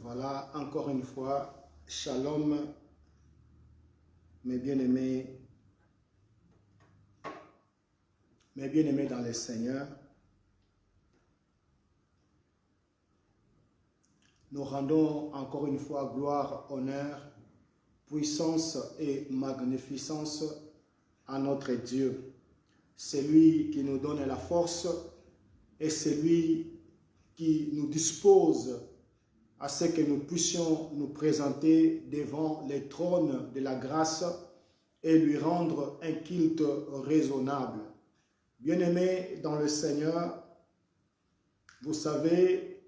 Voilà, encore une fois, shalom, mes bien-aimés dans le Seigneur. Nous rendons encore une fois gloire, honneur, puissance et magnificence à notre Dieu. C'est lui qui nous donne la force et c'est lui qui nous dispose à ce que nous puissions nous présenter devant les trônes de la grâce et lui rendre un culte raisonnable. Bien-aimés dans le Seigneur, vous savez,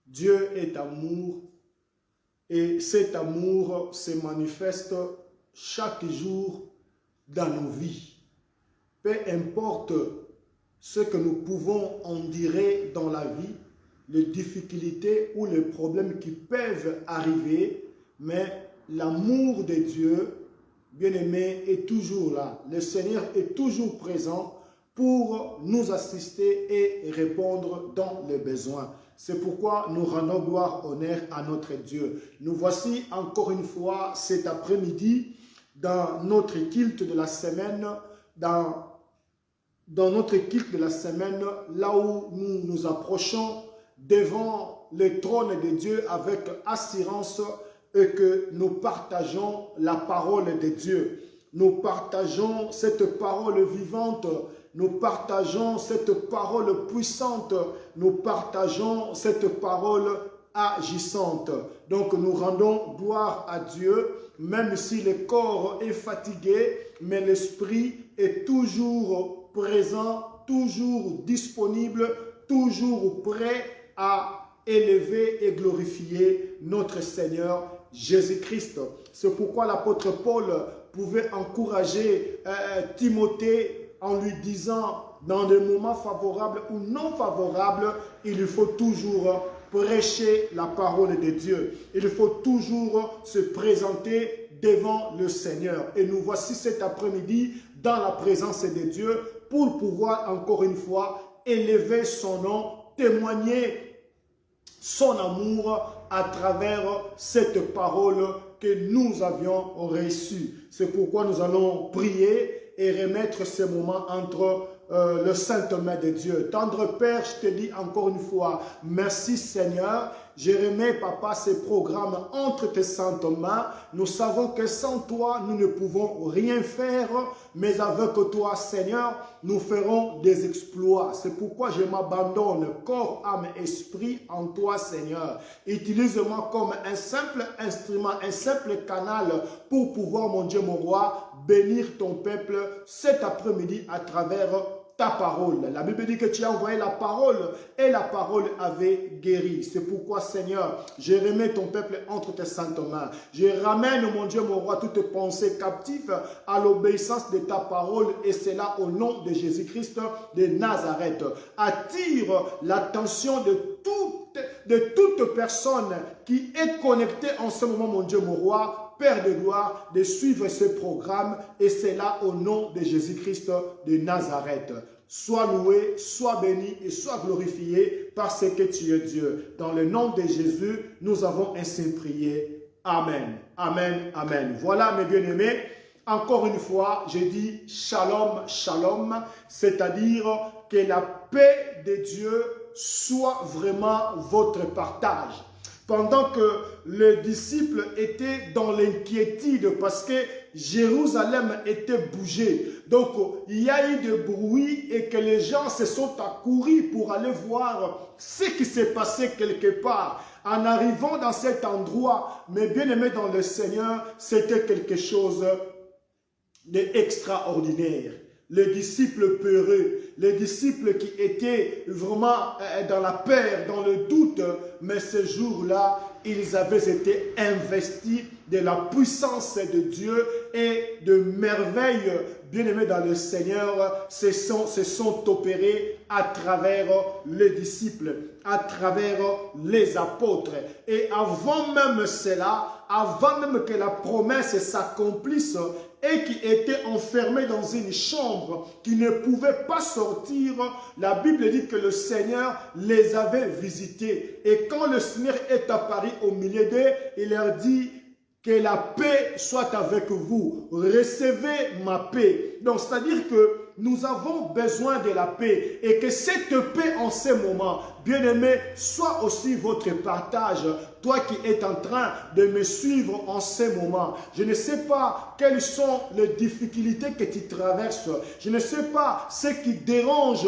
Dieu est amour et cet amour se manifeste chaque jour dans nos vies. Peu importe ce que nous pouvons endurer dans la vie, les difficultés ou les problèmes qui peuvent arriver, mais l'amour de Dieu, bien-aimé, est toujours là. Le Seigneur est toujours présent pour nous assister et répondre dans les besoins. C'est pourquoi nous rendons gloire, honneur à notre Dieu. Nous voici encore une fois cet après-midi dans notre culte de la semaine, dans notre culte de la semaine, là où nous nous approchons devant le trône de Dieu avec assurance et que nous partageons la parole de Dieu. Nous partageons cette parole vivante, nous partageons cette parole puissante, nous partageons cette parole agissante. Donc nous rendons gloire à Dieu, même si le corps est fatigué, mais l'esprit est toujours présent, toujours disponible, toujours prêt à élever et glorifier notre Seigneur Jésus-Christ. C'est pourquoi l'apôtre Paul pouvait encourager Timothée en lui disant, dans des moments favorables ou non favorables, il faut toujours prêcher la parole de Dieu. Il faut toujours se présenter devant le Seigneur. Et nous voici cet après-midi dans la présence de Dieu pour pouvoir encore une fois élever son nom, témoigner son amour à travers cette parole que nous avions reçue. C'est pourquoi nous allons prier et remettre ce moment entre le sainte main de Dieu. Tendre Père, je te dis encore une fois, merci Seigneur. Je remets, Papa, ces programmes entre tes saintes mains. Nous savons que sans toi, nous ne pouvons rien faire, mais avec toi, Seigneur, nous ferons des exploits. C'est pourquoi je m'abandonne, corps, âme, esprit, en toi, Seigneur. Utilise-moi comme un simple instrument, un simple canal pour pouvoir, mon Dieu, mon roi, bénir ton peuple cet après-midi à travers ta parole. La Bible dit que tu as envoyé la parole et la parole avait guéri. C'est pourquoi, Seigneur, je remets ton peuple entre tes saintes mains. Je ramène, mon Dieu, mon roi, toutes pensées captives à l'obéissance de ta parole et c'est là au nom de Jésus-Christ de Nazareth. Attire l'attention de toute personne qui est connectée en ce moment, mon Dieu, mon roi, Père de gloire, de suivre ce programme et c'est là au nom de Jésus-Christ de Nazareth. Sois loué, sois béni et sois glorifié parce que tu es Dieu. Dans le nom de Jésus, nous avons ainsi prié. Amen. Amen. Amen. Voilà mes bien-aimés. Encore une fois, je dis shalom, shalom, c'est-à-dire que la paix de Dieu soit vraiment votre partage. Pendant que les disciples étaient dans l'inquiétude parce que Jérusalem était bougée. Donc, il y a eu des bruits et que les gens se sont accourus pour aller voir ce qui s'est passé quelque part. En arrivant dans cet endroit, mes bien-aimés dans le Seigneur, c'était quelque chose d'extraordinaire. Les disciples peureux, les disciples qui étaient vraiment dans la peur, dans le doute, mais ce jour-là, ils avaient été investis de la puissance de Dieu et de merveilles, bien-aimés dans le Seigneur, se sont opérés à travers les disciples, à travers les apôtres. Et avant même cela, avant même que la promesse s'accomplisse, et qui étaient enfermés dans une chambre, qui ne pouvaient pas sortir, la Bible dit que le Seigneur les avait visités. Et quand le Seigneur est apparu au milieu d'eux, il leur dit que la paix soit avec vous. Recevez ma paix. Donc, c'est-à-dire que nous avons besoin de la paix et que cette paix en ces moments, bien-aimé, soit aussi votre partage. Toi qui es en train de me suivre en ces moments, je ne sais pas quelles sont les difficultés que tu traverses. Je ne sais pas ce qui dérange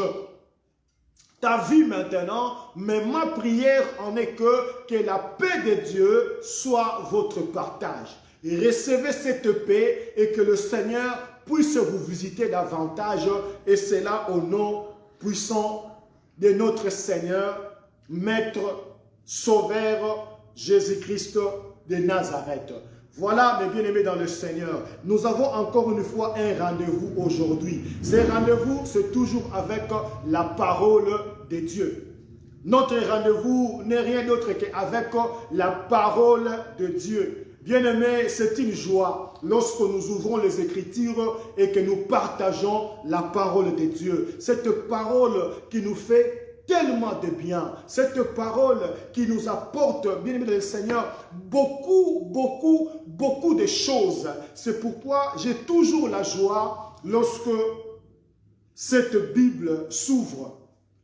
ta vie maintenant, mais ma prière en est que la paix de Dieu soit votre partage. Et recevez cette paix et que le Seigneur puisse vous visiter davantage, et cela au nom puissant de notre Seigneur, Maître, Sauveur, Jésus-Christ de Nazareth. Voilà, mes bien-aimés dans le Seigneur, nous avons encore une fois un rendez-vous aujourd'hui. Ce rendez-vous, c'est toujours avec la parole de Dieu. Notre rendez-vous n'est rien d'autre qu'avec la parole de Dieu. Bien-aimés, c'est une joie lorsque nous ouvrons les Écritures et que nous partageons la parole de Dieu. Cette parole qui nous fait tellement de bien. Cette parole qui nous apporte, bien-aimés dans le Seigneur, beaucoup de choses. C'est pourquoi j'ai toujours la joie lorsque cette Bible s'ouvre.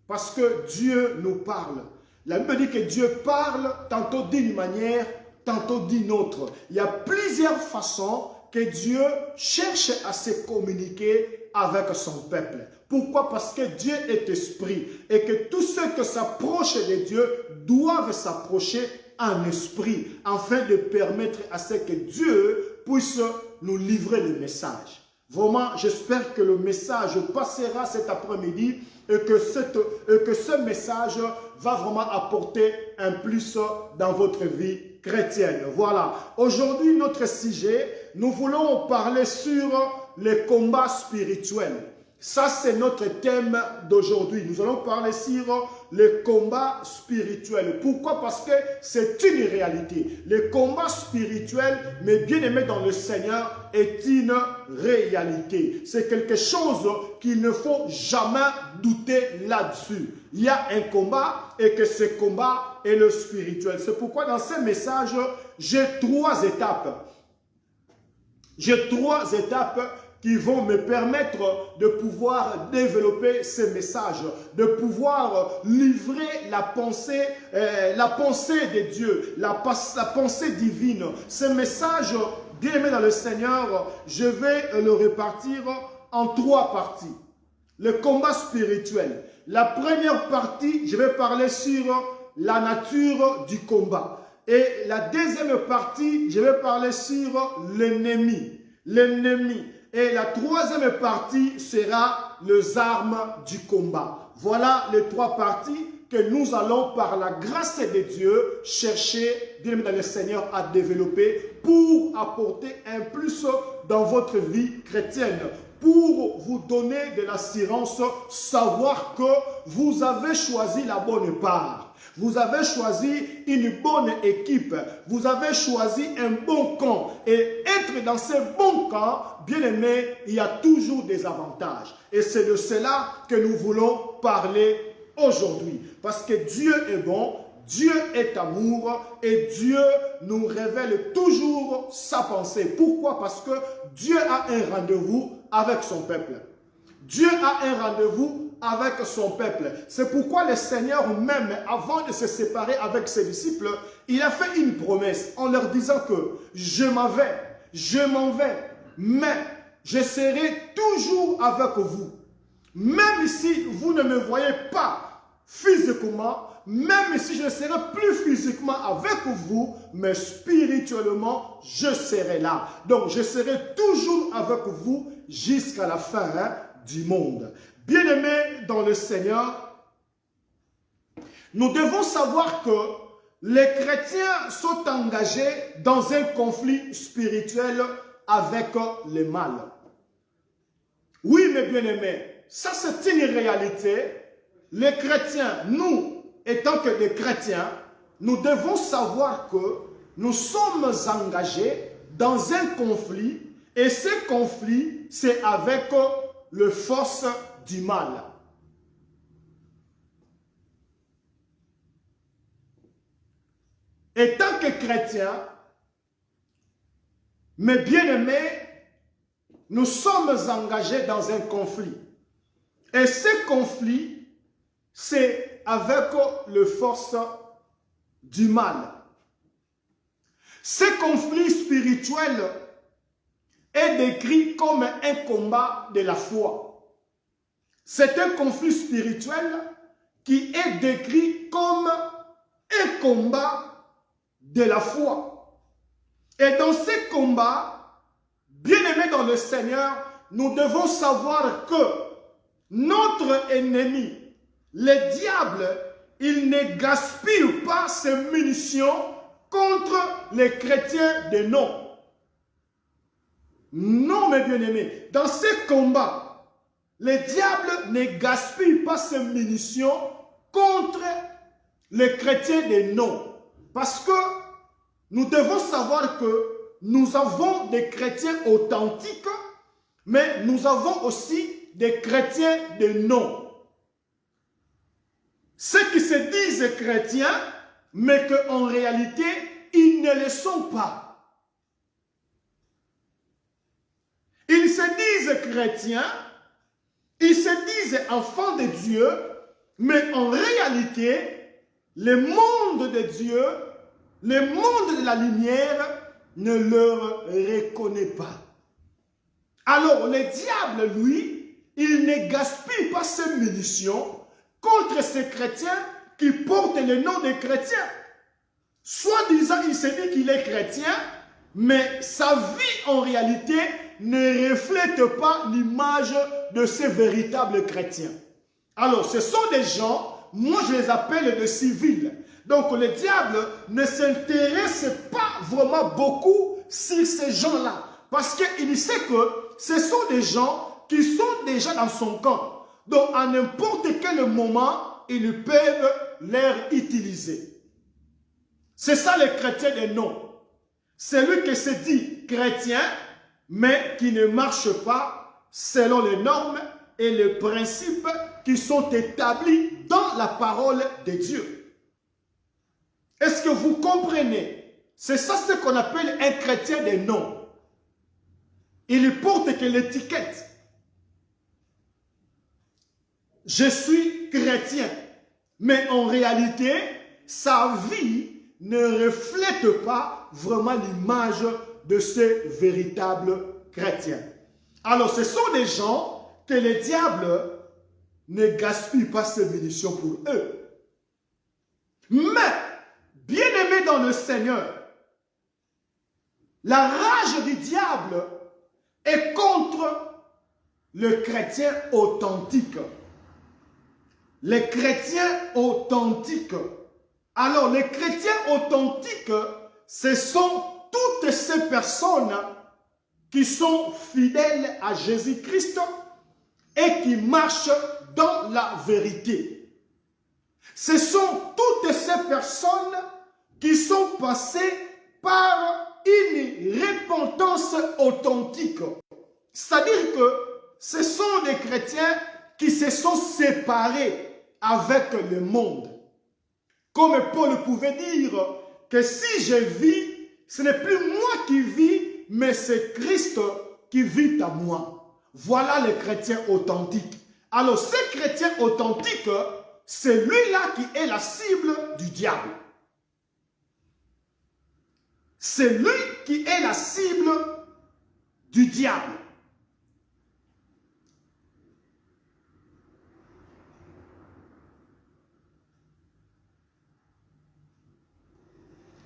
Parce que Dieu nous parle. La Bible dit que Dieu parle tantôt d'une manière, tantôt d'une autre. Il y a plusieurs façons que Dieu cherche à se communiquer avec son peuple. Pourquoi? Parce que Dieu est esprit et que tous ceux qui s'approchent de Dieu doivent s'approcher en esprit afin de permettre à ce que Dieu puisse nous livrer le message. Vraiment, j'espère que le message passera cet après-midi et que ce message va vraiment apporter un plus dans votre vie chrétienne. Voilà. Aujourd'hui, notre sujet, nous voulons parler sur les combats spirituels. Ça, c'est notre thème d'aujourd'hui. Nous allons parler sur les combats spirituels. Pourquoi? Parce que c'est une réalité. Les combats spirituels, mes bien-aimés dans le Seigneur, est une réalité. C'est quelque chose qu'il ne faut jamais douter là-dessus. Il y a un combat et que ce combat est le spirituel. C'est pourquoi dans ce message, j'ai trois étapes. J'ai trois étapes qui vont me permettre de pouvoir développer ce message, de pouvoir livrer la pensée de Dieu, la pensée divine. Ce message, bien aimé dans le Seigneur, je vais le répartir en trois parties. Le combat spirituel. La première partie, je vais parler sur la nature du combat. Et la deuxième partie, je vais parler sur l'ennemi. L'ennemi. Et la troisième partie sera les armes du combat. Voilà les trois parties que nous allons, par la grâce de Dieu, chercher, bien aimé dans le Seigneur, à développer pour apporter un plus dans votre vie chrétienne. Pour vous donner de l'assurance, savoir que vous avez choisi la bonne part. Vous avez choisi une bonne équipe. Vous avez choisi un bon camp. Et être dans ce bon camp, bien aimé, il y a toujours des avantages. Et c'est de cela que nous voulons parler aujourd'hui. Parce que Dieu est bon, Dieu est amour et Dieu nous révèle toujours sa pensée. Pourquoi? Parce que Dieu a un rendez-vous avec son peuple. Dieu a un rendez-vous avec son peuple. C'est pourquoi le Seigneur même, avant de se séparer avec ses disciples, il a fait une promesse en leur disant que je m'en vais, mais je serai toujours avec vous. Même si vous ne me voyez pas physiquement, même si je ne serai plus physiquement avec vous, mais spirituellement, je serai là. Donc, je serai toujours avec vous jusqu'à la fin du monde. Bien-aimés dans le Seigneur, nous devons savoir que les chrétiens sont engagés dans un conflit spirituel avec le mal. Oui, mes bien-aimés, ça c'est une réalité. Les chrétiens, nous, étant que des chrétiens, nous devons savoir que nous sommes engagés dans un conflit Et ce conflit, c'est avec les forces du mal. Et tant que chrétiens, mes bien-aimés, nous sommes engagés dans un conflit. Et ce conflit, c'est avec les forces du mal. Ce conflit spirituel est décrit comme un combat de la foi. C'est un conflit spirituel qui est décrit comme un combat de la foi. Et dans ce combat, bien-aimés dans le Seigneur, nous devons savoir que notre ennemi, le diable, il ne gaspille pas ses munitions contre les chrétiens de non. Non, mes bien-aimés, dans ce combat, le diable ne gaspille pas ses munitions contre les chrétiens de non. Parce que nous devons savoir que nous avons des chrétiens authentiques, mais nous avons aussi des chrétiens de non. Ceux qui se disent chrétiens, mais qu'en réalité, ils ne le sont pas. Ils se disent chrétiens, ils se disent enfants de Dieu, mais en réalité, le monde de Dieu, le monde de la lumière ne leur reconnaît pas. Alors le diable, lui, il ne gaspille pas ses munitions contre ces chrétiens qui portent le nom de chrétiens. Soit-disant, il se dit qu'il est chrétien, mais sa vie en réalité ne reflète pas l'image de ces véritables chrétiens. Alors ce sont des gens, moi je les appelle des civils. Donc le diable ne s'intéresse pas vraiment beaucoup sur ces gens-là. Parce qu'il sait que ce sont des gens qui sont déjà dans son camp. Donc à n'importe quel moment, ils peuvent les utiliser. C'est ça les chrétiens de non. Celui qui se dit chrétien, mais qui ne marche pas selon les normes et les principes qui sont établis dans la parole de Dieu. Est-ce que vous comprenez? C'est ça ce qu'on appelle un chrétien de nom. Il ne porte que l'étiquette. Je suis chrétien. Mais en réalité, sa vie ne reflète pas vraiment l'image de ce véritable chrétien. Alors ce sont des gens que le diable ne gaspille pas ses munitions pour eux. Mais, bien-aimés dans le Seigneur, la rage du diable est contre le chrétien authentique. Les chrétiens authentiques. Alors, les chrétiens authentiques, ce sont toutes ces personnes qui sont fidèles à Jésus-Christ et qui marchent dans la vérité. Ce sont toutes ces personnes qui sont passées par une repentance authentique. C'est-à-dire que ce sont des chrétiens qui se sont séparés avec le monde. Comme Paul pouvait dire que si je vis, ce n'est plus moi qui vis, mais c'est Christ qui vit à moi. Voilà les chrétiens authentiques. Alors, ce chrétien authentique, c'est lui-là qui est la cible du diable. C'est lui qui est la cible du diable.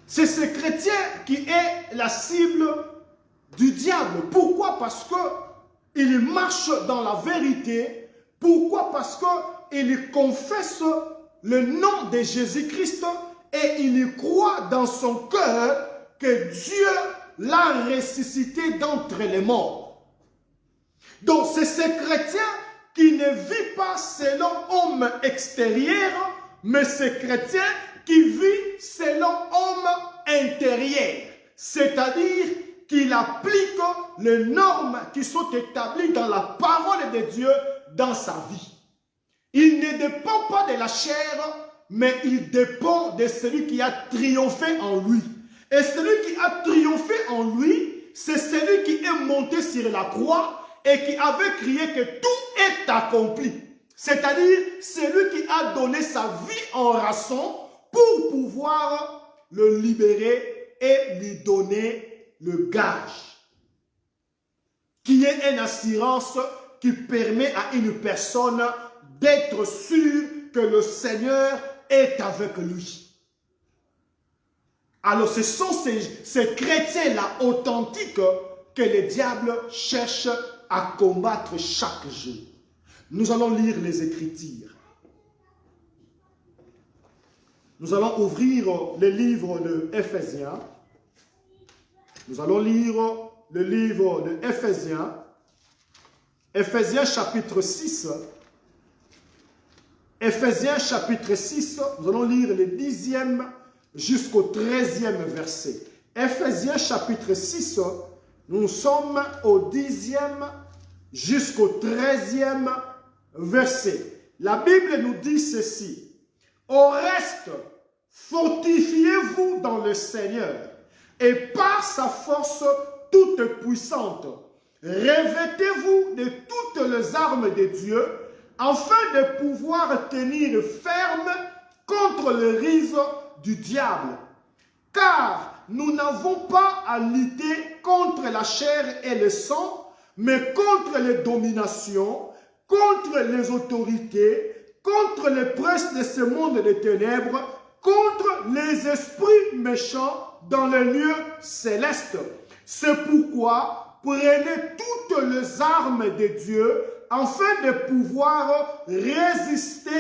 C'est ce chrétien qui est la cible du diable. Pourquoi? Parce qu'il marche dans la vérité. Pourquoi? Parce qu'il confesse le nom de Jésus-Christ et il croit dans son cœur que Dieu l'a ressuscité d'entre les morts. Donc c'est ce chrétien qui ne vit pas selon homme extérieur, mais ce chrétien qui vit selon homme intérieur. C'est-à-dire qu'il applique les normes qui sont établies dans la parole de Dieu dans sa vie. Il ne dépend pas de la chair, mais il dépend de celui qui a triomphé en lui. Et celui qui a triomphé en lui, c'est celui qui est monté sur la croix et qui avait crié que tout est accompli. C'est-à-dire celui qui a donné sa vie en rançon pour pouvoir le libérer et lui donner le gage, qui est une assurance qui permet à une personne d'être sûr que le Seigneur est avec lui. Alors ce sont ces chrétiens-là authentiques que le diable cherche à combattre chaque jour. Nous allons lire les Écritures. Nous allons ouvrir le livre de Éphésiens. Nous allons lire le livre de Éphésiens. Éphésiens chapitre 6. Éphésiens chapitre 6, nous allons lire le 10e jusqu'au 13e verset. Éphésiens chapitre 6, nous sommes au 10e jusqu'au 13e verset. La Bible nous dit ceci. Au reste, fortifiez-vous dans le Seigneur et par sa force toute puissante, revêtez-vous de toutes les armes de Dieu afin de pouvoir tenir ferme contre le ruse du diable. Car nous n'avons pas à lutter contre la chair et le sang, mais contre les dominations, contre les autorités, contre les princes de ce monde des ténèbres, contre les esprits méchants dans les lieux célestes. C'est pourquoi prenez toutes les armes de Dieu afin de pouvoir résister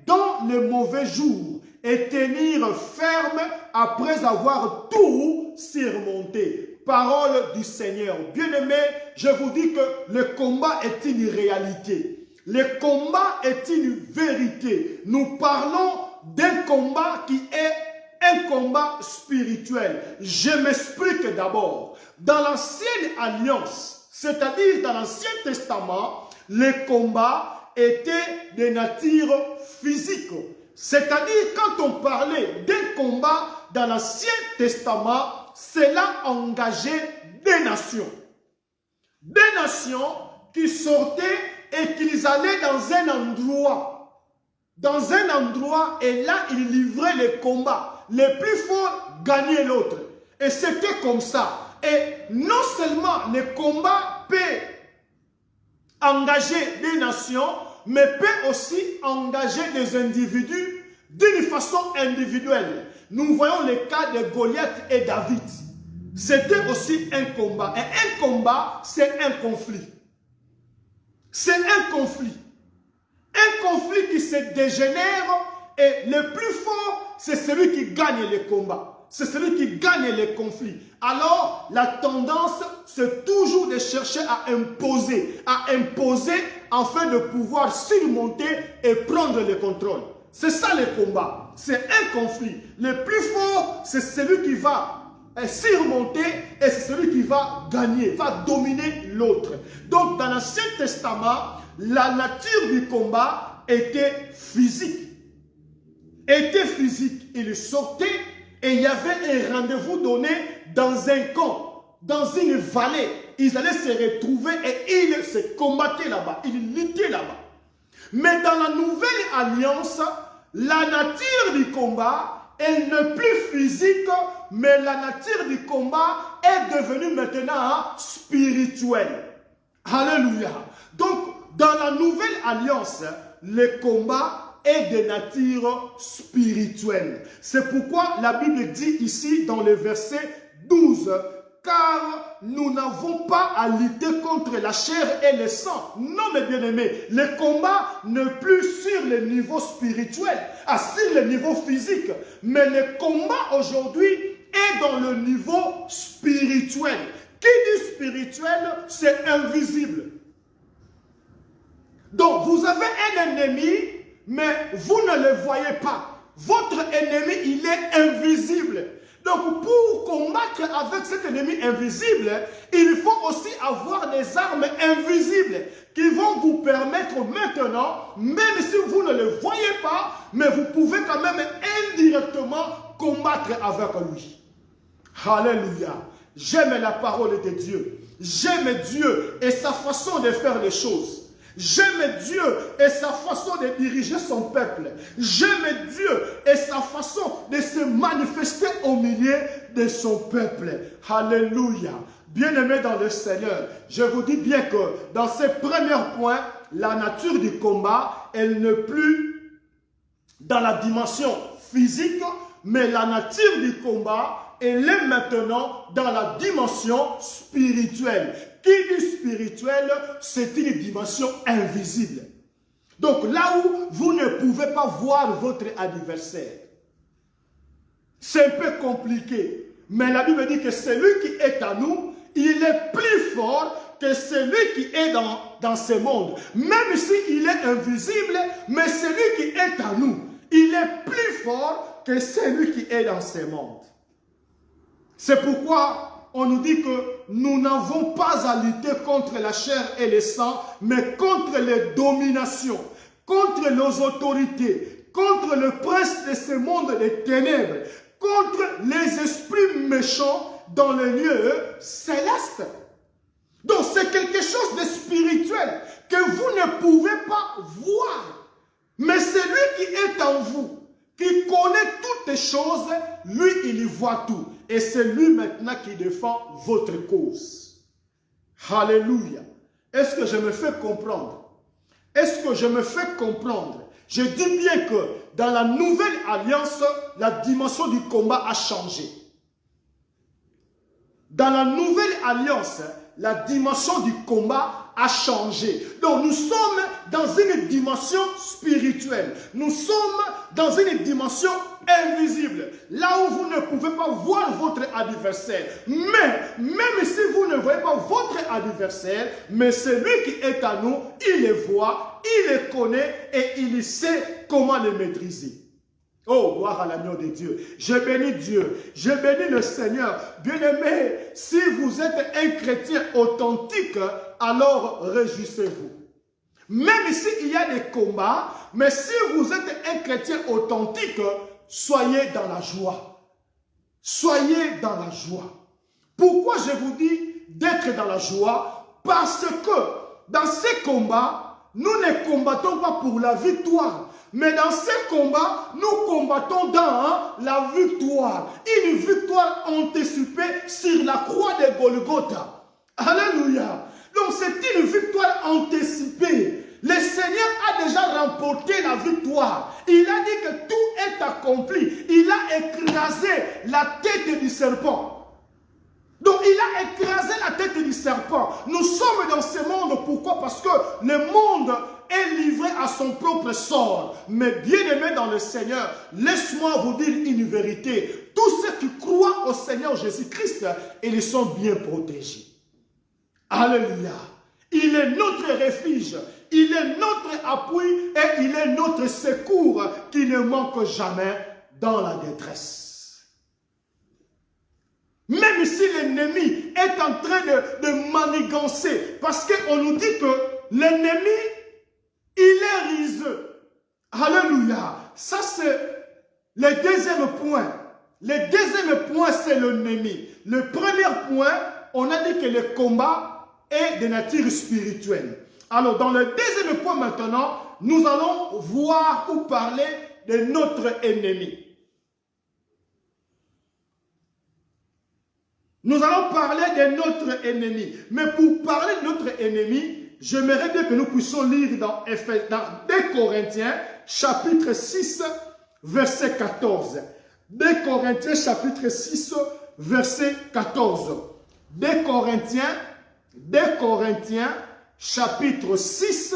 dans les mauvais jours et tenir ferme après avoir tout surmonté. Parole du Seigneur. Bien-aimés, je vous dis que le combat est une réalité. Le combat est une vérité. Nous parlons d'un combat qui est un combat spirituel. Je m'explique d'abord. Dans l'ancienne alliance, c'est-à-dire dans l'Ancien Testament, les combats étaient de nature physique. C'est-à-dire quand on parlait d'un combat dans l'Ancien Testament, cela engageait des nations. Des nations qui sortaient et qu'ils allaient dans un endroit. Dans un endroit, et là, ils livraient les combats. Les plus forts gagnaient l'autre. Et c'était comme ça. Et non seulement les combats peuvent engager des nations, mais peut aussi engager des individus d'une façon individuelle. Nous voyons le cas de Goliath et David. C'était aussi un combat. Et un combat, c'est un conflit. C'est un conflit. Un conflit qui se dégénère et le plus fort, c'est celui qui gagne le combat. C'est celui qui gagne les conflits. Alors, la tendance, c'est toujours de chercher à imposer afin de pouvoir surmonter et prendre le contrôle. C'est ça le combat. C'est un conflit. Le plus fort, c'est celui qui va surmonter et c'est celui qui va gagner, va dominer l'autre. Donc, dans l'Ancien Testament, la nature du combat était physique. Il sortait et il y avait un rendez-vous donné dans un camp, dans une vallée. Ils allaient se retrouver et ils se combattaient là-bas. Ils luttaient là-bas. Mais dans la nouvelle alliance, la nature du combat, elle n'est plus physique, mais la nature du combat est devenue maintenant spirituelle. Alléluia. Donc, dans la nouvelle alliance, le combat est de nature spirituelle. C'est pourquoi la Bible dit ici dans le verset 12, car nous n'avons pas à lutter contre la chair et le sang. Non, mes bien-aimés, le combat n'est plus sur le niveau spirituel, sur le niveau physique, mais le combat aujourd'hui est dans le niveau spirituel. Qui dit spirituel, c'est invisible. Donc, vous avez un ennemi, mais vous ne le voyez pas. Votre ennemi, il est invisible. Donc, pour combattre avec cet ennemi invisible, il faut aussi avoir des armes invisibles qui vont vous permettre maintenant, même si vous ne le voyez pas, mais vous pouvez quand même indirectement combattre avec lui. Alléluia. J'aime la parole de Dieu. J'aime Dieu et sa façon de faire les choses. J'aime Dieu et sa façon de diriger son peuple. J'aime Dieu et sa façon de se manifester au milieu de son peuple. Alléluia. Bien-aimés dans le Seigneur, je vous dis bien que dans ces premiers points, la nature du combat, elle n'est plus dans la dimension physique, mais la nature du combat, elle est maintenant dans la dimension spirituelle. Qui dit spirituelle, c'est une dimension invisible. Donc là où vous ne pouvez pas voir votre adversaire, c'est un peu compliqué. Mais la Bible dit que celui qui est à nous, il est plus fort que celui qui est dans ce monde. Même s'il est invisible, mais celui qui est à nous, il est plus fort que celui qui est dans ce monde. C'est pourquoi on nous dit que nous n'avons pas à lutter contre la chair et le sang, mais contre les dominations, contre nos autorités, contre le prince de ce monde des ténèbres, contre les esprits méchants dans les lieux célestes. Donc c'est quelque chose de spirituel que vous ne pouvez pas voir. Mais celui qui est en vous, qui connaît toutes les choses, lui, il y voit tout. Et c'est lui maintenant qui défend votre cause. Alléluia. Est-ce que je me fais comprendre? Est-ce que je me fais comprendre? Je dis bien que dans la nouvelle alliance, la dimension du combat a changé. Dans la nouvelle alliance, la dimension du combat a changé. Donc nous sommes dans une dimension spirituelle. Nous sommes dans une dimension invisible. Là où vous ne pouvez pas voir votre adversaire. Mais même si vous ne voyez pas votre adversaire, mais celui qui est à nous, il les voit, il les connaît et il sait comment les maîtriser. Oh, gloire à l'agneau de Dieu. Je bénis Dieu. Je bénis le Seigneur. Bien-aimé, si vous êtes un chrétien authentique, alors réjouissez-vous. Même s'il y a des combats, mais si vous êtes un chrétien authentique, soyez dans la joie. Soyez dans la joie. Pourquoi je vous dis d'être dans la joie? Parce que dans ces combats, nous ne combattons pas pour la victoire. Mais dans ces combats, nous combattons dans la victoire. Une victoire anticipée sur la croix de Golgotha. Alléluia. Donc c'est une victoire anticipée. Le Seigneur a déjà remporté la victoire. Il a dit que tout est accompli. Il a écrasé la tête du serpent. Donc il a écrasé la tête du serpent. Nous sommes dans ce monde. Pourquoi? Parce que le monde est livré à son propre sort. Mais bien-aimés dans le Seigneur, laisse-moi vous dire une vérité. Tous ceux qui croient au Seigneur Jésus-Christ, ils sont bien protégés. Alléluia. Il est notre refuge, il est notre appui et il est notre secours qui ne manque jamais dans la détresse. Même si l'ennemi est en train de manigancer, parce qu'on nous dit que l'ennemi, il est riseux. Alléluia. Ça c'est le deuxième point. Le deuxième point c'est l'ennemi. Le premier point, on a dit que le combat est de nature spirituelle. Alors dans le deuxième point maintenant, nous allons voir ou parler de notre ennemi. Nous allons parler de notre ennemi. Mais pour parler de notre ennemi, j'aimerais bien que nous puissions lire dans 2 Corinthiens, chapitre 6, verset 14. 2 Corinthiens, chapitre 6, verset 14. 2 Corinthiens, chapitre 6,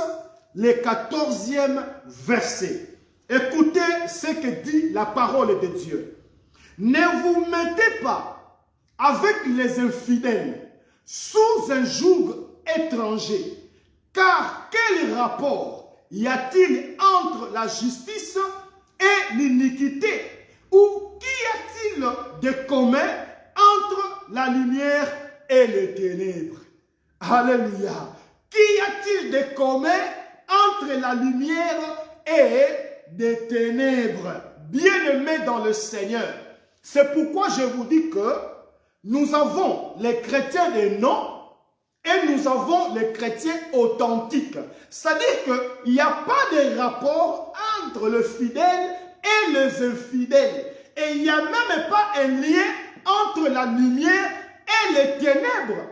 le 14e verset. Écoutez ce que dit la parole de Dieu. Ne vous mettez pas avec les infidèles sous un joug étranger. Car quel rapport y a-t-il entre la justice et l'iniquité? Ou qu'y a-t-il de commun entre la lumière et les ténèbres? Alléluia. Qu'y a-t-il de commun entre la lumière et des ténèbres? Bien-aimés dans le Seigneur, c'est pourquoi je vous dis que nous avons les chrétiens des noms et nous avons les chrétiens authentiques. C'est-à-dire qu'il n'y a pas de rapport entre le fidèle et les infidèles. Et il n'y a même pas un lien entre la lumière et les ténèbres.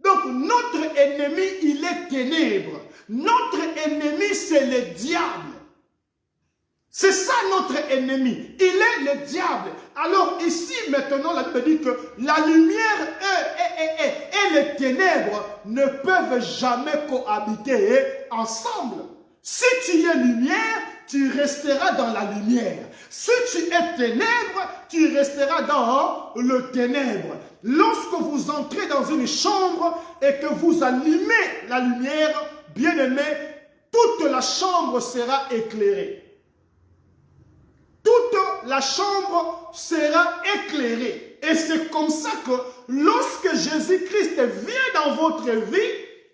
Donc notre ennemi, il est ténèbres. Notre ennemi, c'est le diable. C'est ça notre ennemi. Il est le diable. Alors ici, maintenant, la Bible dit que la lumière et les ténèbres ne peuvent jamais cohabiter ensemble. Si tu es lumière, tu resteras dans la lumière. Si tu es ténèbres, tu resteras dans le ténèbre. Lorsque vous entrez dans une chambre et que vous allumez la lumière, bien-aimé, toute la chambre sera éclairée. Toute la chambre sera éclairée. Et c'est comme ça que lorsque Jésus-Christ vient dans votre vie,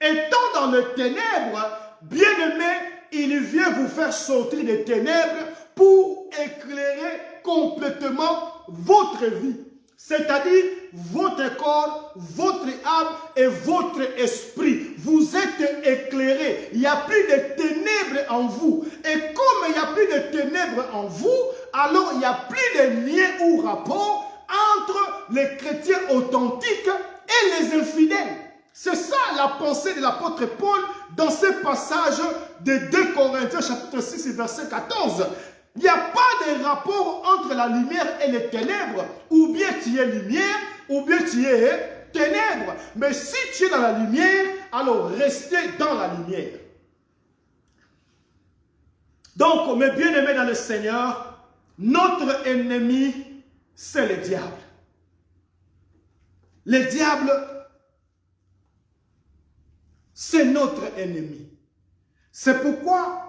étant dans les ténèbres, bien-aimé, il vient vous faire sortir des ténèbres pour éclairer complètement votre vie. C'est-à-dire votre corps, votre âme et votre esprit. Vous êtes éclairés. Il n'y a plus de ténèbres en vous. Et comme il n'y a plus de ténèbres en vous, alors il n'y a plus de lien ou rapport entre les chrétiens authentiques et les infidèles. C'est ça la pensée de l'apôtre Paul dans ce passage de 2 Corinthiens chapitre 6 verset 14. Il n'y a pas de rapport entre la lumière et les ténèbres. Ou bien tu es lumière, ou bien tu es ténèbres. Mais si tu es dans la lumière, alors restez dans la lumière. Donc, mes bien-aimés dans le Seigneur, notre ennemi, c'est le diable. Le diable, c'est notre ennemi. C'est pourquoi,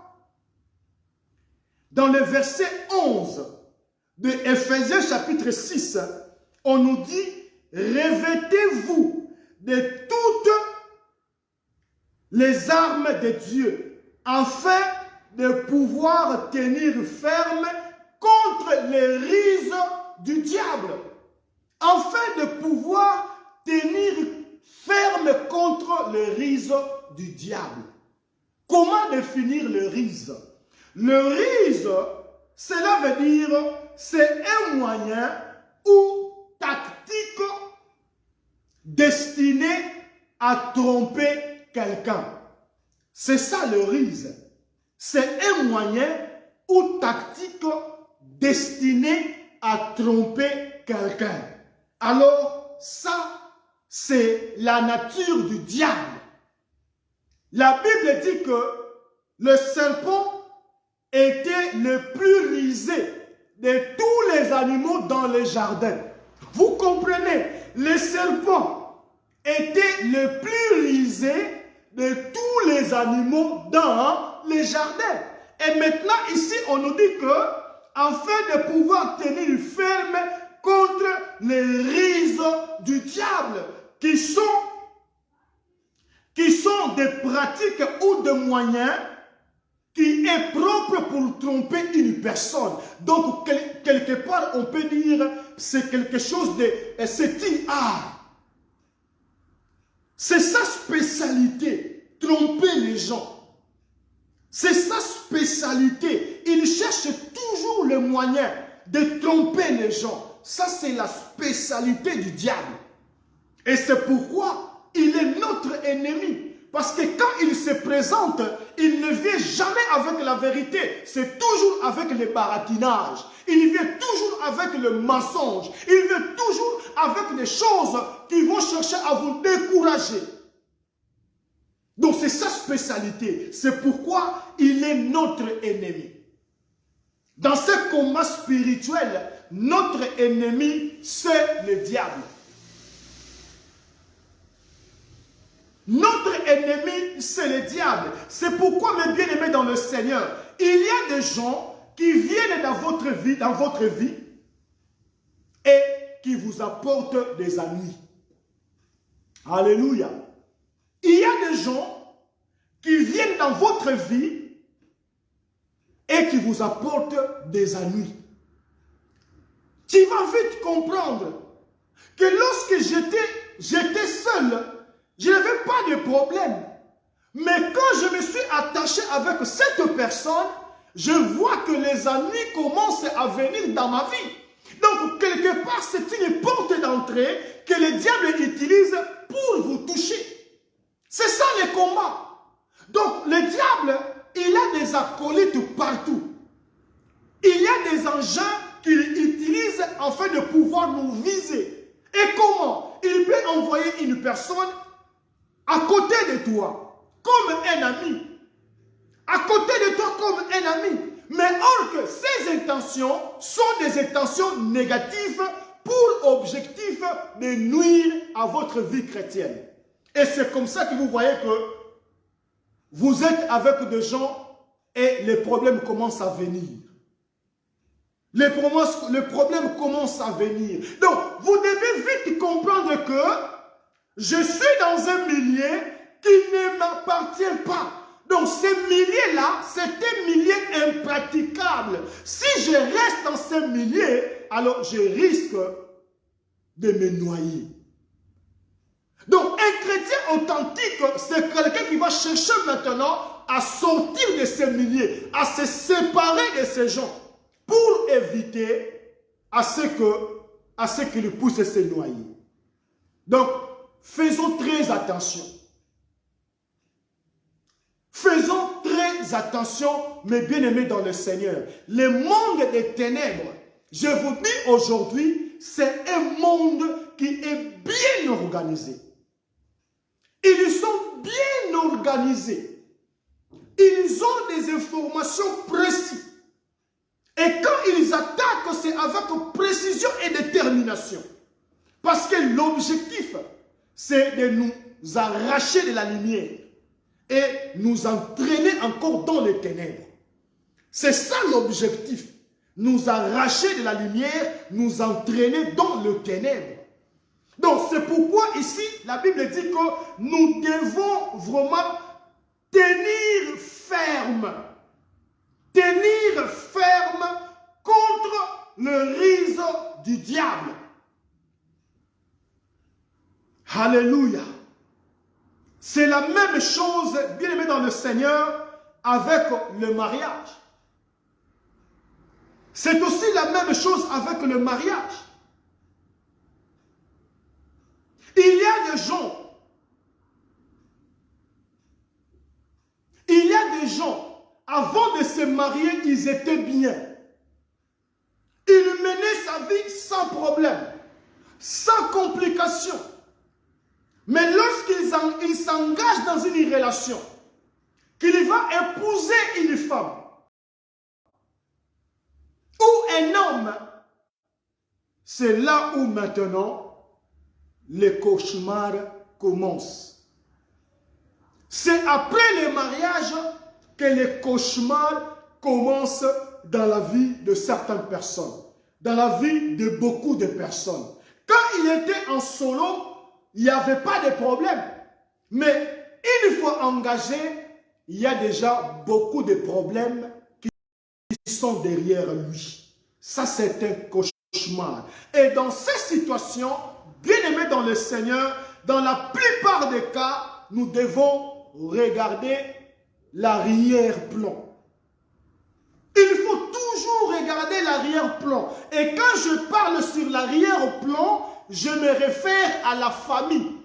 dans le verset 11 de Éphésiens chapitre 6, on nous dit « Revêtez-vous de toutes les armes de Dieu, afin de pouvoir tenir ferme contre les ruses du diable. » Afin de pouvoir tenir ferme contre les ruses du diable. Comment définir le ruse? Le ruse, cela veut dire, c'est un moyen ou tactique destiné à tromper quelqu'un. C'est ça le ruse. C'est un moyen ou tactique destiné à tromper quelqu'un. Alors, ça, c'est la nature du diable. La Bible dit que le serpent était le plus rusé de tous les animaux dans le jardin. Vous comprenez? Le serpent était le plus rusé de tous les animaux dans le jardin. Et maintenant, ici, on nous dit que, afin de pouvoir tenir ferme contre les ruses du diable, qui sont des pratiques ou des moyens qui est propre pour tromper une personne. Donc, quelque part, on peut dire c'est quelque chose de... c'est une art. C'est sa spécialité, tromper les gens. C'est sa spécialité. Il cherche toujours le moyen de tromper les gens. Ça, c'est la spécialité du diable. Et c'est pourquoi il est notre ennemi. Parce que quand il se présente, il ne vient jamais avec la vérité. C'est toujours avec le baratinage. Il vient toujours avec le mensonge. Il vient toujours avec des choses qui vont chercher à vous décourager. Donc c'est sa spécialité. C'est pourquoi il est notre ennemi. Dans ce combat spirituel, notre ennemi, c'est le diable. Notre ennemi, c'est le diable. C'est pourquoi, mes bien-aimés dans le Seigneur, il y a des gens qui viennent dans votre vie, et qui vous apporte des ennuis. Alléluia. Il y a des gens qui viennent dans votre vie et qui vous apportent des ennuis. Tu vas vite comprendre que lorsque j'étais seul, je n'avais pas de problème. Mais quand je me suis attaché avec cette personne, je vois que les ennuis commencent à venir dans ma vie. Donc, quelque part, c'est une porte d'entrée que le diable utilise pour vous toucher. C'est ça le combat. Donc, le diable, il a des acolytes partout. Il y a des engins qu'il utilise afin de pouvoir nous viser. Et comment? Il peut envoyer une personne à côté de toi, comme un ami. À côté de toi comme un ami. Mais or que ces intentions sont des intentions négatives pour objectif de nuire à votre vie chrétienne. Et c'est comme ça que vous voyez que vous êtes avec des gens et les problèmes commencent à venir. Les problèmes commencent à venir. Donc, vous devez vite comprendre que je suis dans un milieu qui ne m'appartient pas. Donc, ce milieu-là, c'est un milieu impraticable. Si je reste dans ce milieu, alors je risque de me noyer. Donc, un chrétien authentique, c'est quelqu'un qui va chercher maintenant à sortir de ce milieu, à se séparer de ces gens, pour éviter à ce qu'il puisse se noyer. Donc, faisons très attention. Faisons très attention, mes bien-aimés dans le Seigneur. Le monde des ténèbres, je vous dis aujourd'hui, c'est un monde qui est bien organisé. Ils sont bien organisés. Ils ont des informations précises. Et quand ils attaquent, c'est avec précision et détermination. Parce que l'objectif, c'est de nous arracher de la lumière et nous entraîner encore dans les ténèbres. C'est ça l'objectif. Nous arracher de la lumière, nous entraîner dans le ténèbre. Donc c'est pourquoi ici, la Bible dit que nous devons vraiment tenir ferme. Tenir ferme contre le ruse du diable. Alléluia. C'est la même chose, bien aimé dans le Seigneur, avec le mariage. C'est aussi la même chose avec le mariage. Il y a des gens, avant de se marier, ils étaient bien. Ils menaient sa vie sans problème, sans complication. Mais lorsqu'il s'engage dans une relation, qu'il va épouser une femme ou un homme, c'est là où maintenant les cauchemars commencent. C'est après le mariage que les cauchemars commencent dans la vie de certaines personnes, dans la vie de beaucoup de personnes. Quand il était en solo, il n'y avait pas de problème. Mais une fois engagé, il y a déjà beaucoup de problèmes qui sont derrière lui. Ça, c'est un cauchemar. Et dans ces situations, bien aimés dans le Seigneur, dans la plupart des cas, nous devons regarder l'arrière-plan. Il faut toujours regarder l'arrière-plan. Et quand je parle sur l'arrière-plan, je me réfère à la famille.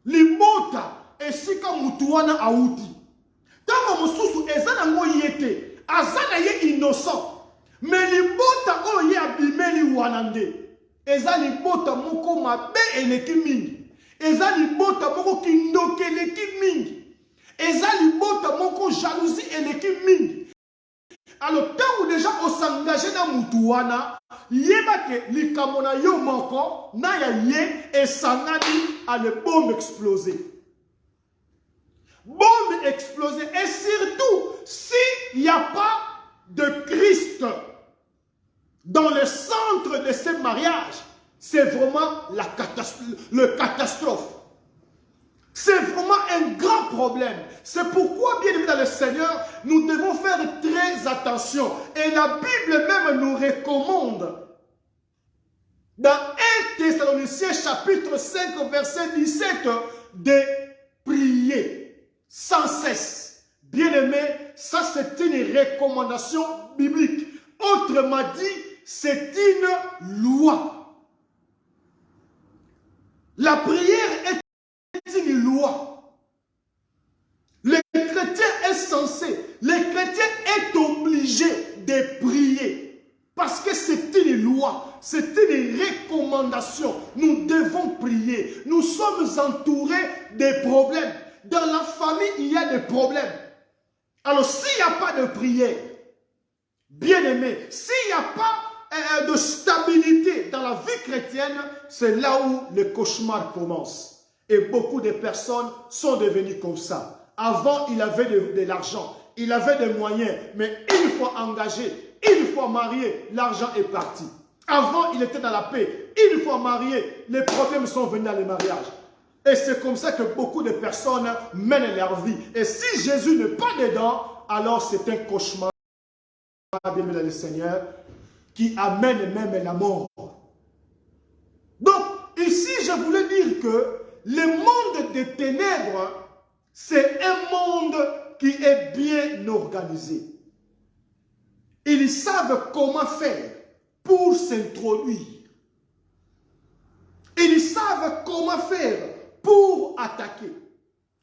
Libota esika mutuana auti. Tango mosusu ezana ngo yete, azana ye innocent. Mais libota o ye abimeli wanande. Eza libota moko mabe eleki mingi. Eza libota moko kindoke eleki mingi. Eza libota moko jalousie eleki mingi. Alors, tant que déjà on s'engage dans Moutouana, yeba ke likamona yo moko, na ya ye et sangani à le bombe exploser. Bombe exploser. Et surtout, s'il n'y a pas de Christ dans le centre de ce mariage, c'est vraiment le catastrophe. C'est vraiment un grand problème. C'est pourquoi, bien aimé dans le Seigneur, nous devons faire très attention. Et la Bible même nous recommande, dans 1 Thessaloniciens chapitre 5, verset 17, de prier sans cesse. Bien aimé, ça c'est une recommandation biblique. Autrement dit, c'est une loi. La prière est une loi. Le chrétien est censé, le chrétien est obligé de prier. Parce que c'est une loi, c'est une recommandation. Nous devons prier. Nous sommes entourés de problèmes. Dans la famille, il y a des problèmes. Alors, s'il n'y a pas de prière, bien aimé, s'il n'y a pas de stabilité dans la vie chrétienne, c'est là où le cauchemar commence. Et beaucoup de personnes sont devenues comme ça. Avant, il avait de l'argent, il avait des moyens, mais une fois engagé, une fois marié, l'argent est parti. Avant, il était dans la paix. Une fois marié, les problèmes sont venus dans le mariage. Et c'est comme ça que beaucoup de personnes mènent leur vie. Et si Jésus n'est pas dedans, alors c'est un cauchemar, bien aimé dans le Seigneur, qui amène même la mort. Donc, ici, je voulais dire que le monde des ténèbres, c'est un monde qui est bien organisé. Ils savent comment faire pour s'introduire. Ils savent comment faire pour attaquer.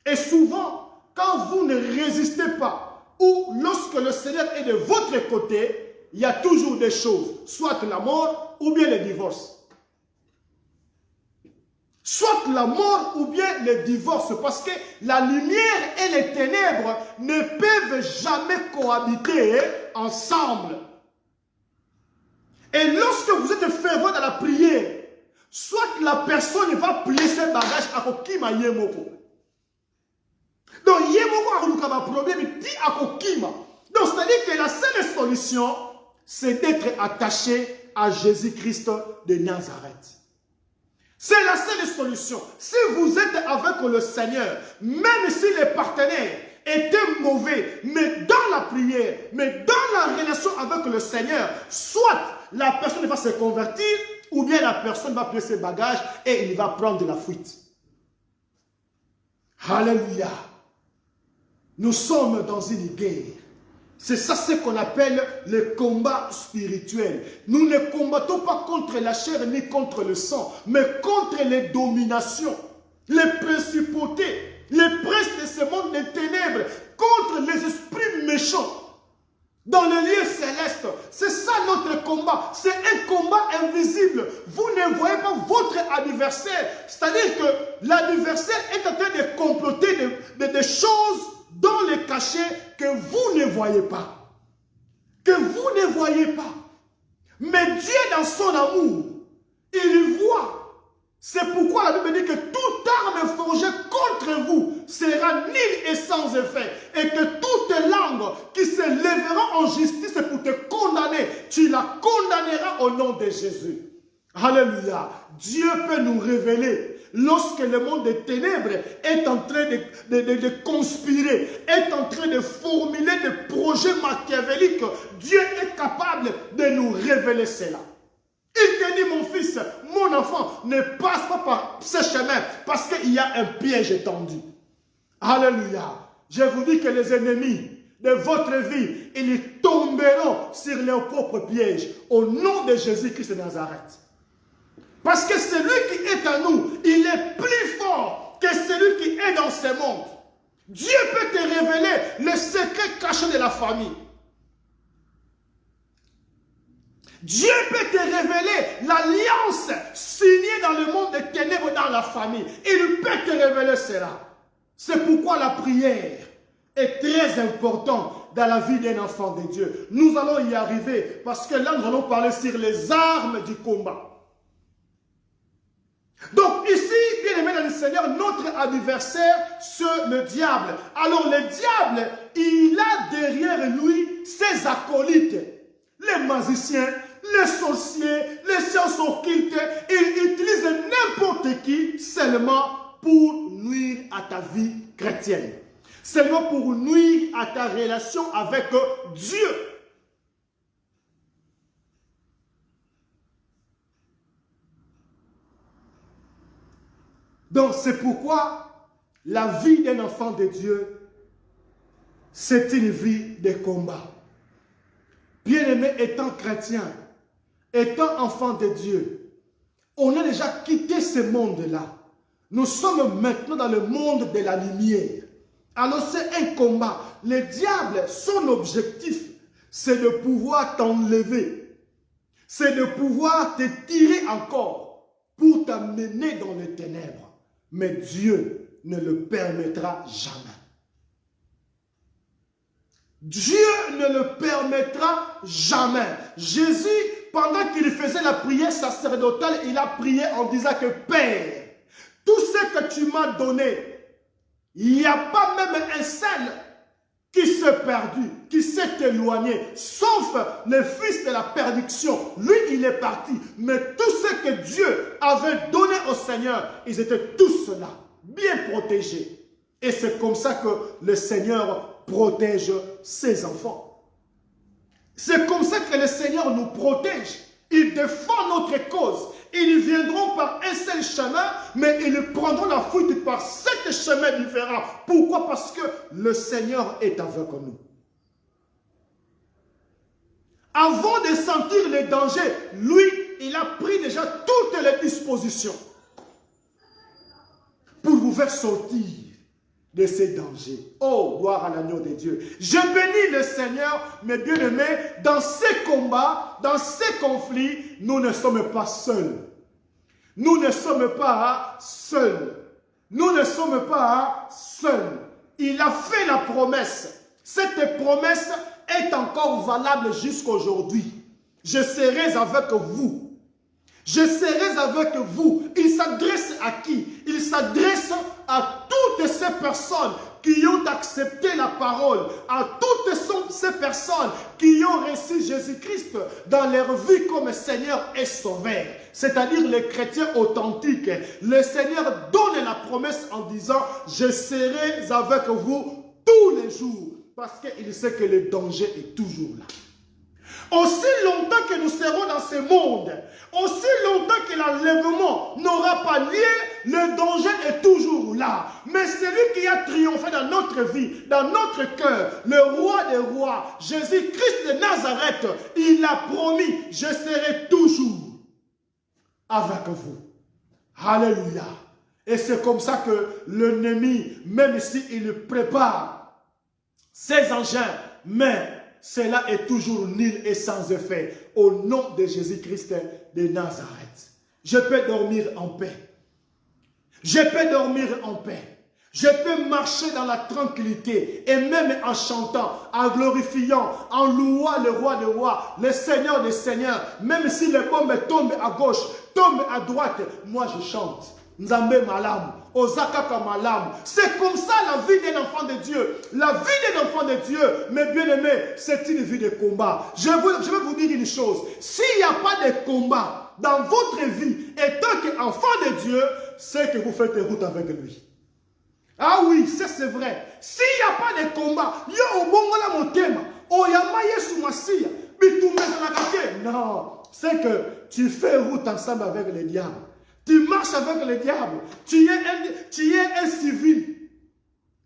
Et souvent, quand vous ne résistez pas, ou lorsque le Seigneur est de votre côté, il y a toujours des choses, soit la mort ou bien le divorce. Soit la mort ou bien le divorce, parce que la lumière et les ténèbres ne peuvent jamais cohabiter ensemble. Et lorsque vous êtes fervent dans la prière, soit la personne va plier ses bagages à kokima yemoko. Donc yemoko a un problème, dit à kokima. Donc c'est-à-dire que la seule solution, c'est d'être attaché à Jésus-Christ de Nazareth. C'est la seule solution. Si vous êtes avec le Seigneur, même si les partenaires étaient mauvais, mais dans la prière, mais dans la relation avec le Seigneur, soit la personne va se convertir, ou bien la personne va plier ses bagages et il va prendre la fuite. Alléluia. Nous sommes dans une guerre. C'est ça ce qu'on appelle le combat spirituel. Nous ne combattons pas contre la chair ni contre le sang, mais contre les dominations, les principautés, les princes de ce monde des ténèbres, contre les esprits méchants dans le lieu céleste. C'est ça notre combat. C'est un combat invisible. Vous ne voyez pas votre adversaire. C'est-à-dire que l'adversaire est en train de comploter des choses dans le cachet que vous ne voyez pas. Que vous ne voyez pas. Mais Dieu, dans son amour, il voit. C'est pourquoi la Bible dit que toute arme forgée contre vous sera nulle et sans effet. Et que toute langue qui se lèvera en justice pour te condamner, tu la condamneras au nom de Jésus. Alléluia. Dieu peut nous révéler. Lorsque le monde des ténèbres est en train de conspirer, est en train de formuler des projets machiavéliques, Dieu est capable de nous révéler cela. Il te dit, mon fils, mon enfant, ne passe pas par ce chemin parce qu'il y a un piège tendu. Alléluia. Je vous dis que les ennemis de votre vie, ils tomberont sur leurs propres pièges au nom de Jésus-Christ de Nazareth. Parce que celui qui est en nous, il est plus fort que celui qui est dans ce monde. Dieu peut te révéler le secret caché de la famille. Dieu peut te révéler l'alliance signée dans le monde des ténèbres dans la famille. Il peut te révéler cela. C'est pourquoi la prière est très importante dans la vie d'un enfant de Dieu. Nous allons y arriver parce que là nous allons parler sur les armes du combat. Donc ici, bien aimé dans le Seigneur, notre adversaire, c'est le diable. Alors le diable, il a derrière lui ses acolytes, les magiciens, les sorciers, les sciences occultes, ils utilisent n'importe qui seulement pour nuire à ta vie chrétienne. Seulement pour nuire à ta relation avec Dieu. Donc c'est pourquoi la vie d'un enfant de Dieu, c'est une vie de combat. Bien-aimé, étant chrétien, étant enfant de Dieu, on a déjà quitté ce monde-là. Nous sommes maintenant dans le monde de la lumière. Alors c'est un combat. Le diable, son objectif, c'est de pouvoir t'enlever. C'est de pouvoir te tirer encore pour t'amener dans les ténèbres. Mais Dieu ne le permettra jamais. Dieu ne le permettra jamais. Jésus, pendant qu'il faisait la prière sacerdotale, il a prié en disant que Père, tout ce que tu m'as donné, il n'y a pas même un seul qui s'est perdu, qui s'est éloigné, sauf le fils de la perdition. Lui, il est parti. Mais tout ce que Dieu avait donné au Seigneur, ils étaient tous là, bien protégés. Et c'est comme ça que le Seigneur protège ses enfants. C'est comme ça que le Seigneur nous protège. Il défend notre cause. Ils viendront par un seul chemin, mais ils prendront la fuite par 7 chemins différents. Pourquoi? Parce que le Seigneur est avec nous. Avant de sentir les dangers, lui, il a pris déjà toutes les dispositions pour vous faire sortir de ces dangers. Oh, gloire à l'agneau de Dieu. Je bénis le Seigneur, mes bien-aimés, dans ces combats, dans ces conflits, nous ne sommes pas seuls. Nous ne sommes pas seuls. Nous ne sommes pas seuls. Il a fait la promesse. Cette promesse est encore valable jusqu'aujourd'hui. Je serai avec vous. Je serai avec vous. Il s'adresse à qui? Il s'adresse à toutes ces personnes qui ont accepté la parole, à toutes ces personnes qui ont reçu Jésus-Christ dans leur vie comme Seigneur et Sauveur. C'est-à-dire les chrétiens authentiques. Le Seigneur donne la promesse en disant « Je serai avec vous tous les jours » parce qu'il sait que le danger est toujours là. Aussi longtemps que nous serons dans ce monde, aussi longtemps que l'enlèvement n'aura pas lieu, le danger est toujours là. Mais celui qui a triomphé dans notre vie, dans notre cœur, le roi des rois, Jésus-Christ de Nazareth, il a promis, je serai toujours avec vous. Alléluia. Et c'est comme ça que l'ennemi, même s'il prépare ses engins, mais cela est toujours nul et sans effet. Au nom de Jésus-Christ de Nazareth. Je peux dormir en paix. Je peux dormir en paix. Je peux marcher dans la tranquillité. Et même en chantant, en glorifiant, en louant le roi des rois, le Seigneur des seigneurs. Même si les bombes tombent à gauche, tombent à droite, moi je chante. Nzambe malam, Osakaka malam. C'est comme ça la vie d'un enfant de Dieu. La vie d'un enfant de Dieu, mes bien-aimés, c'est une vie de combat. Je vais vous dire une chose. S'il n'y a pas de combat dans votre vie, et tant qu'enfant de Dieu, c'est que vous faites route avec lui. Ah oui, c'est vrai. S'il n'y a pas de combat, non, c'est que tu fais route ensemble avec le diable. Tu marches avec le diable. Tu es un civil.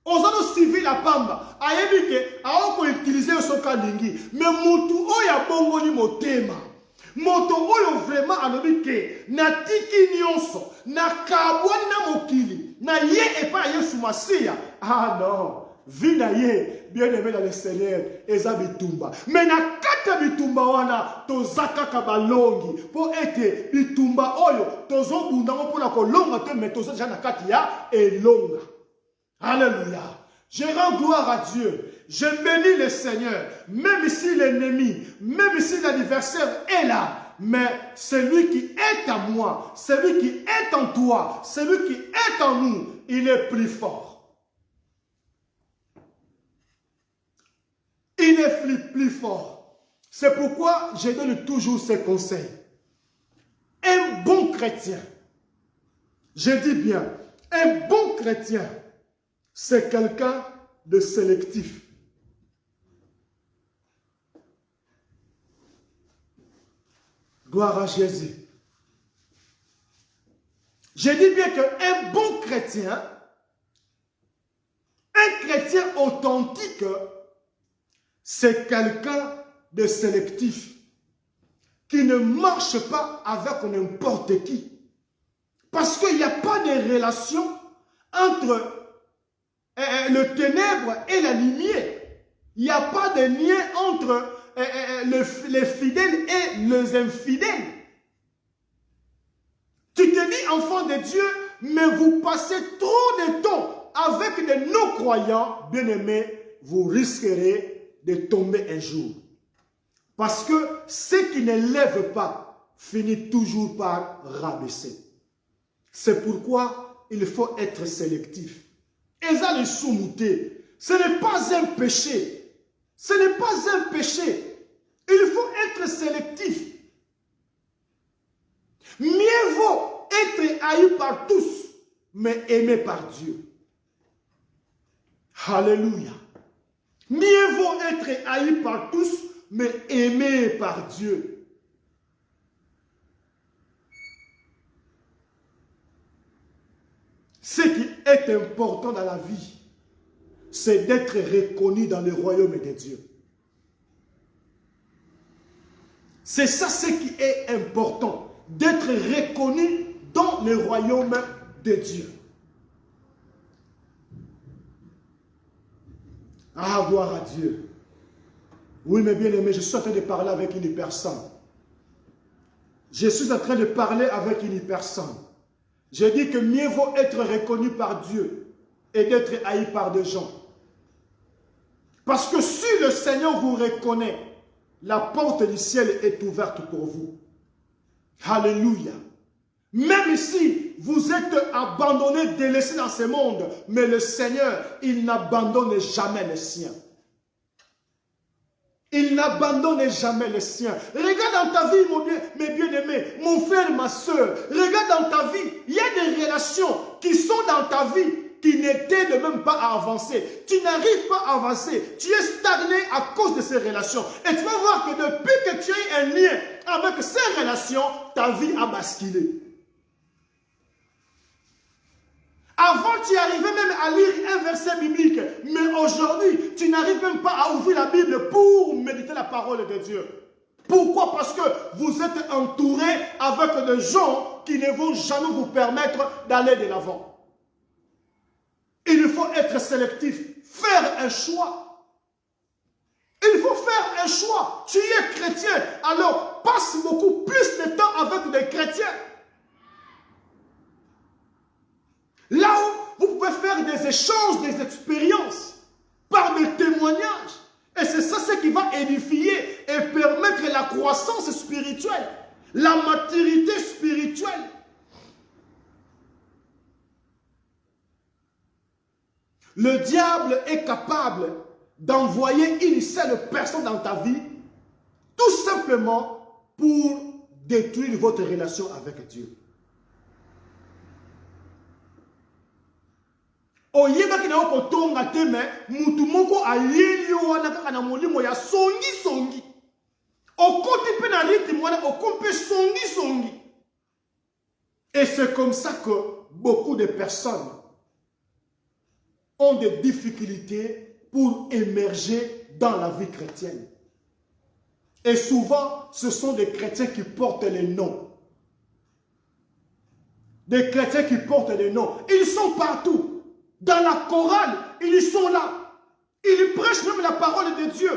Aux autres civils à Pamba, aïebike, aoko utiliser son kalingi. Mais motu oya bongo ni motema. Moto oyo vraiment alobike na tiki nyonso, na kabwana mokili, na ye et pas Yesu Masia. Ah non. Vie na ye, bien aimé dans le Seigneur, eza bitumba. Mais na kata bitumba wana, tozaka kabalongi, pour être bitumba oyo, tozo bundamo pour la kolonga te, mais tozo déjà na kati ya elonga. Alléluia. Je rends gloire à Dieu. Je bénis le Seigneur. Même si l'ennemi, même si l'adversaire est là, mais celui qui est à moi, celui qui est en toi, celui qui est en nous, il est plus fort. Il est plus fort. C'est pourquoi je donne toujours ces conseils. Un bon chrétien, je dis bien, un bon chrétien, c'est quelqu'un de sélectif. Gloire à Jésus. Je dis bien qu'un bon chrétien, un chrétien authentique, c'est quelqu'un de sélectif, qui ne marche pas avec n'importe qui. Parce qu'il n'y a pas de relation entre le ténèbre et la lumière. Il n'y a pas de lien entre les fidèles et les infidèles. Tu te dis enfant de Dieu, mais vous passez trop de temps avec des non-croyants, bien-aimés, vous risquerez de tomber un jour. Parce que ceux qui ne lèvent pas finissent toujours par rabaisser. C'est pourquoi il faut être sélectif. Et ça, le sous-mouté, ce n'est pas un péché. Ce n'est pas un péché. Il faut être sélectif. Mieux vaut être haï par tous, mais aimé par Dieu. Alléluia. Mieux vaut être haï par tous, mais aimé par Dieu. Ce qui est important dans la vie, c'est d'être reconnu dans le royaume de Dieu. C'est ça ce qui est important, d'être reconnu dans le royaume de Dieu. Ah, gloire à Dieu. Oui, mes bien-aimés, je suis en train de parler avec une personne. Je suis en train de parler avec une personne. Je dis que mieux vaut être reconnu par Dieu et d'être haï par des gens. Parce que si le Seigneur vous reconnaît, la porte du ciel est ouverte pour vous. Alléluia. Même si vous êtes abandonné, délaissé dans ce monde, mais le Seigneur, il n'abandonne jamais les siens. Il n'abandonne jamais les siens. Regarde dans ta vie, mes bien-aimés, mon frère, ma soeur. Regarde dans ta vie. Il y a des relations qui sont dans ta vie qui ne t'aident même pas à avancer. Tu n'arrives pas à avancer. Tu es stagné à cause de ces relations. Et tu vas voir que depuis que tu as un lien avec ces relations, ta vie a basculé. Avant, tu arrivais même à lire un verset biblique. Mais aujourd'hui, tu n'arrives même pas à ouvrir la Bible pour méditer la parole de Dieu. Pourquoi? Parce que vous êtes entouré avec des gens qui ne vont jamais vous permettre d'aller de l'avant. Il faut être sélectif. Faire un choix. Il faut faire un choix. Tu es chrétien. Alors, passe beaucoup plus de temps avec des chrétiens. Là où vous pouvez faire des échanges, des expériences, par des témoignages. Et c'est ça ce qui va édifier et permettre la croissance spirituelle, la maturité spirituelle. Le diable est capable d'envoyer une seule personne dans ta vie, tout simplement pour détruire votre relation avec Dieu. Oyebaki na okotonga te me mutu moko ayeli wana kaka na molimo ya songi. Okoti pe na liti mwana okompe songi. Et c'est comme ça que beaucoup de personnes ont des difficultés pour émerger dans la vie chrétienne. Et souvent, ce sont des chrétiens qui portent les noms. Des chrétiens qui portent les noms. Ils sont partout. Dans la chorale, ils sont là. Ils prêchent même la parole de Dieu.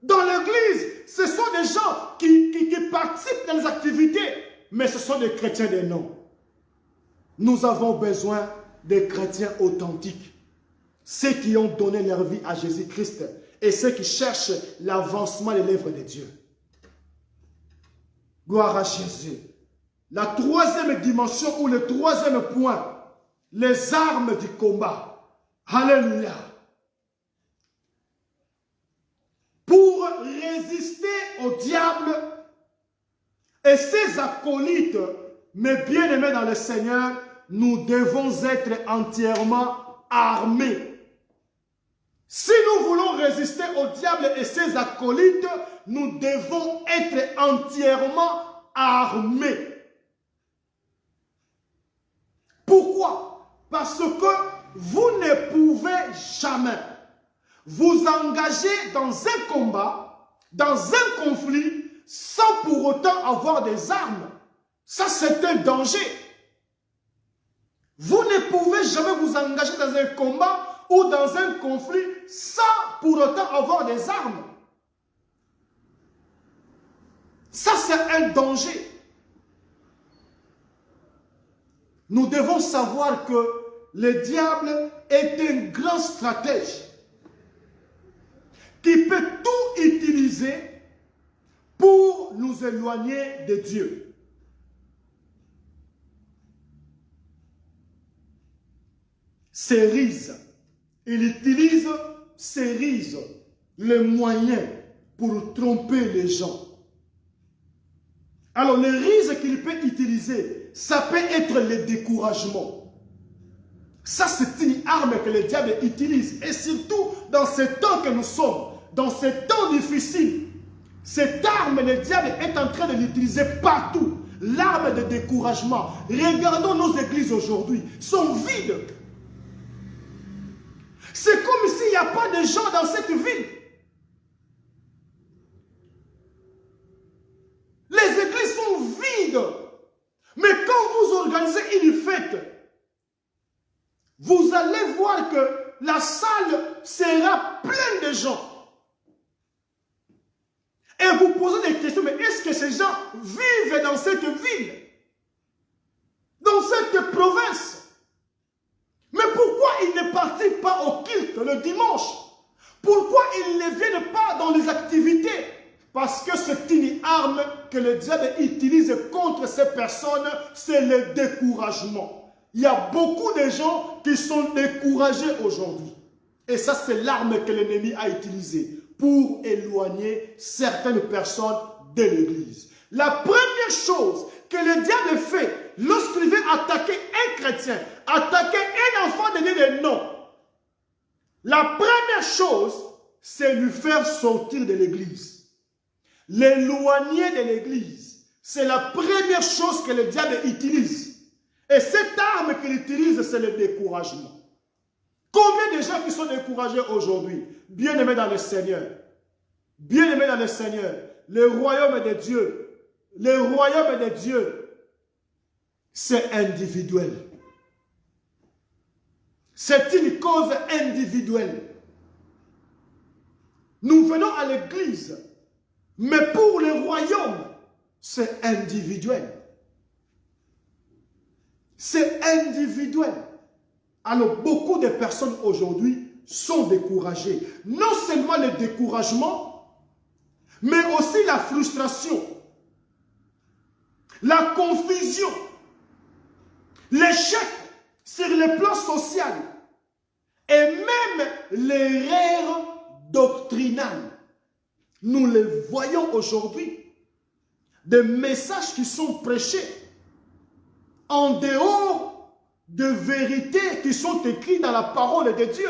Dans l'église, ce sont des gens qui participent dans les activités. Mais ce sont des chrétiens de nom. Nous avons besoin de chrétiens authentiques. Ceux qui ont donné leur vie à Jésus-Christ. Et ceux qui cherchent l'avancement de l'œuvre de Dieu. Gloire à Jésus. La troisième dimension ou le troisième point. Les armes du combat. Alléluia. Pour résister au diable et ses acolytes, mes bien-aimés dans le Seigneur, nous devons être entièrement armés. Si nous voulons résister au diable et ses acolytes, nous devons être entièrement armés. Pourquoi? Parce que vous ne pouvez jamais vous engager dans un combat, dans un conflit, sans pour autant avoir des armes. Ça, c'est un danger. Vous ne pouvez jamais vous engager dans un combat ou dans un conflit sans pour autant avoir des armes. Ça, c'est un danger. Nous devons savoir que le diable est un grand stratège qui peut tout utiliser pour nous éloigner de Dieu. Ces ruses, il utilise ces ruses, les moyens pour tromper les gens. Alors, les ruses qu'il peut utiliser, ça peut être le découragement. Ça, c'est une arme que le diable utilise. Et surtout, dans ces temps que nous sommes, dans ces temps difficiles, cette arme, le diable est en train de l'utiliser partout. L'arme de découragement. Regardons nos églises aujourd'hui, sont vides. C'est comme s'il n'y a pas de gens dans cette ville. Les églises sont vides. Mais quand vous organisez une fête, vous allez voir que la salle sera pleine de gens. Et vous posez des questions, mais est-ce que ces gens vivent dans cette ville? Dans cette province? Mais pourquoi ils ne participent pas au culte le dimanche? Pourquoi ils ne viennent pas dans les activités? Parce que c'est une arme que le diable utilise contre ces personnes, c'est le découragement. Il y a beaucoup de gens qui sont découragés aujourd'hui. Et ça, c'est l'arme que l'ennemi a utilisée pour éloigner certaines personnes de l'église. La première chose que le diable fait lorsqu'il veut attaquer un chrétien, attaquer un enfant de Dieu de non, la première chose, c'est lui faire sortir de l'église. L'éloigner de l'église, c'est la première chose que le diable utilise. Et cette arme qu'il utilise, c'est le découragement. Combien de gens qui sont découragés aujourd'hui, bien-aimés dans le Seigneur, bien-aimés dans le Seigneur, le royaume de Dieu, c'est individuel. C'est une cause individuelle. Nous venons à l'église, mais pour le royaume, c'est individuel. C'est individuel. Alors, beaucoup de personnes aujourd'hui sont découragées. Non seulement le découragement, mais aussi la frustration, la confusion, l'échec sur le plan social et même l'erreur doctrinale. Nous les voyons aujourd'hui. Des messages qui sont prêchés en dehors de vérités qui sont écrites dans la parole de Dieu.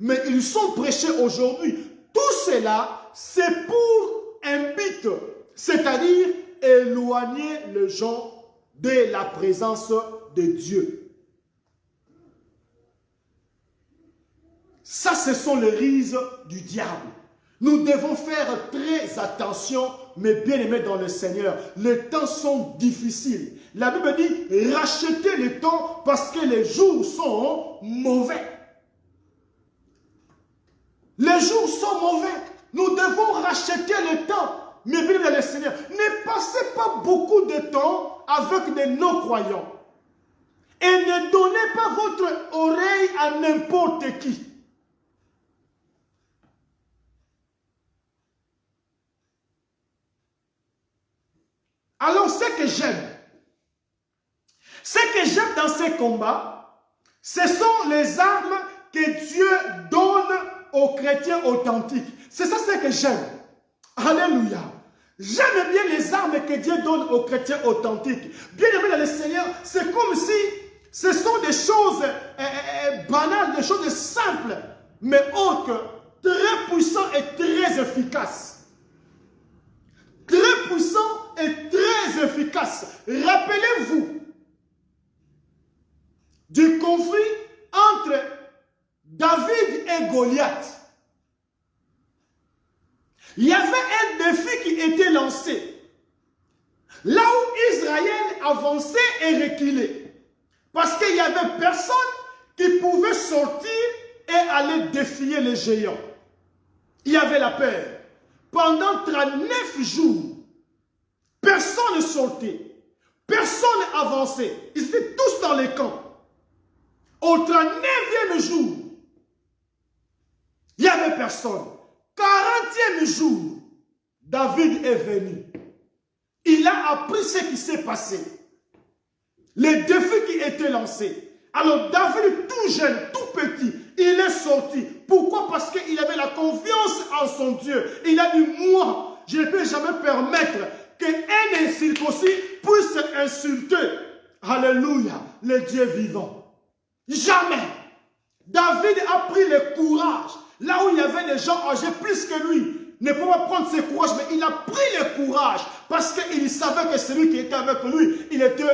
Mais ils sont prêchés aujourd'hui. Tout cela, c'est pour un but, c'est-à-dire éloigner les gens de la présence de Dieu. Ça, ce sont les ruses du diable. Nous devons faire très attention, mes bien-aimés dans le Seigneur. Les temps sont difficiles. La Bible dit, rachetez le temps parce que les jours sont mauvais. Les jours sont mauvais. Nous devons racheter le temps. Mes bien-aimés dans le Seigneur, ne passez pas beaucoup de temps avec des non-croyants. Et ne donnez pas votre oreille à n'importe qui. Alors, ce que j'aime dans ces combats, ce sont les armes que Dieu donne aux chrétiens authentiques. C'est ça ce que j'aime. Alléluia. J'aime bien les armes que Dieu donne aux chrétiens authentiques. Bien aimé dans le Seigneur, c'est comme si ce sont des choses banales, des choses simples, mais autres, très puissantes et très efficaces. Très puissant et très efficace. Rappelez-vous du conflit entre David et Goliath. Il y avait un défi qui était lancé. Là où Israël avançait et reculait. Parce qu'il n'y avait personne qui pouvait sortir et aller défier les géants. Il y avait la peur. Pendant 39 jours, personne ne sortait. Personne n'avançait. Ils étaient tous dans les camps. Au 39e jour, il n'y avait personne. 40e jour, David est venu. Il a appris ce qui s'est passé. Les défis qui étaient lancés. Alors David, tout jeune, tout petit, il est sorti. Pourquoi? Parce qu'il avait la confiance en son Dieu. Il a dit, moi, je ne peux jamais permettre qu'un incirconcis puisse insulter, alléluia, le Dieu vivant. Jamais. David a pris le courage. Là où il y avait des gens âgés plus que lui, ne pouvait pas prendre ce courage, mais il a pris le courage parce qu'il savait que celui qui était avec lui, il était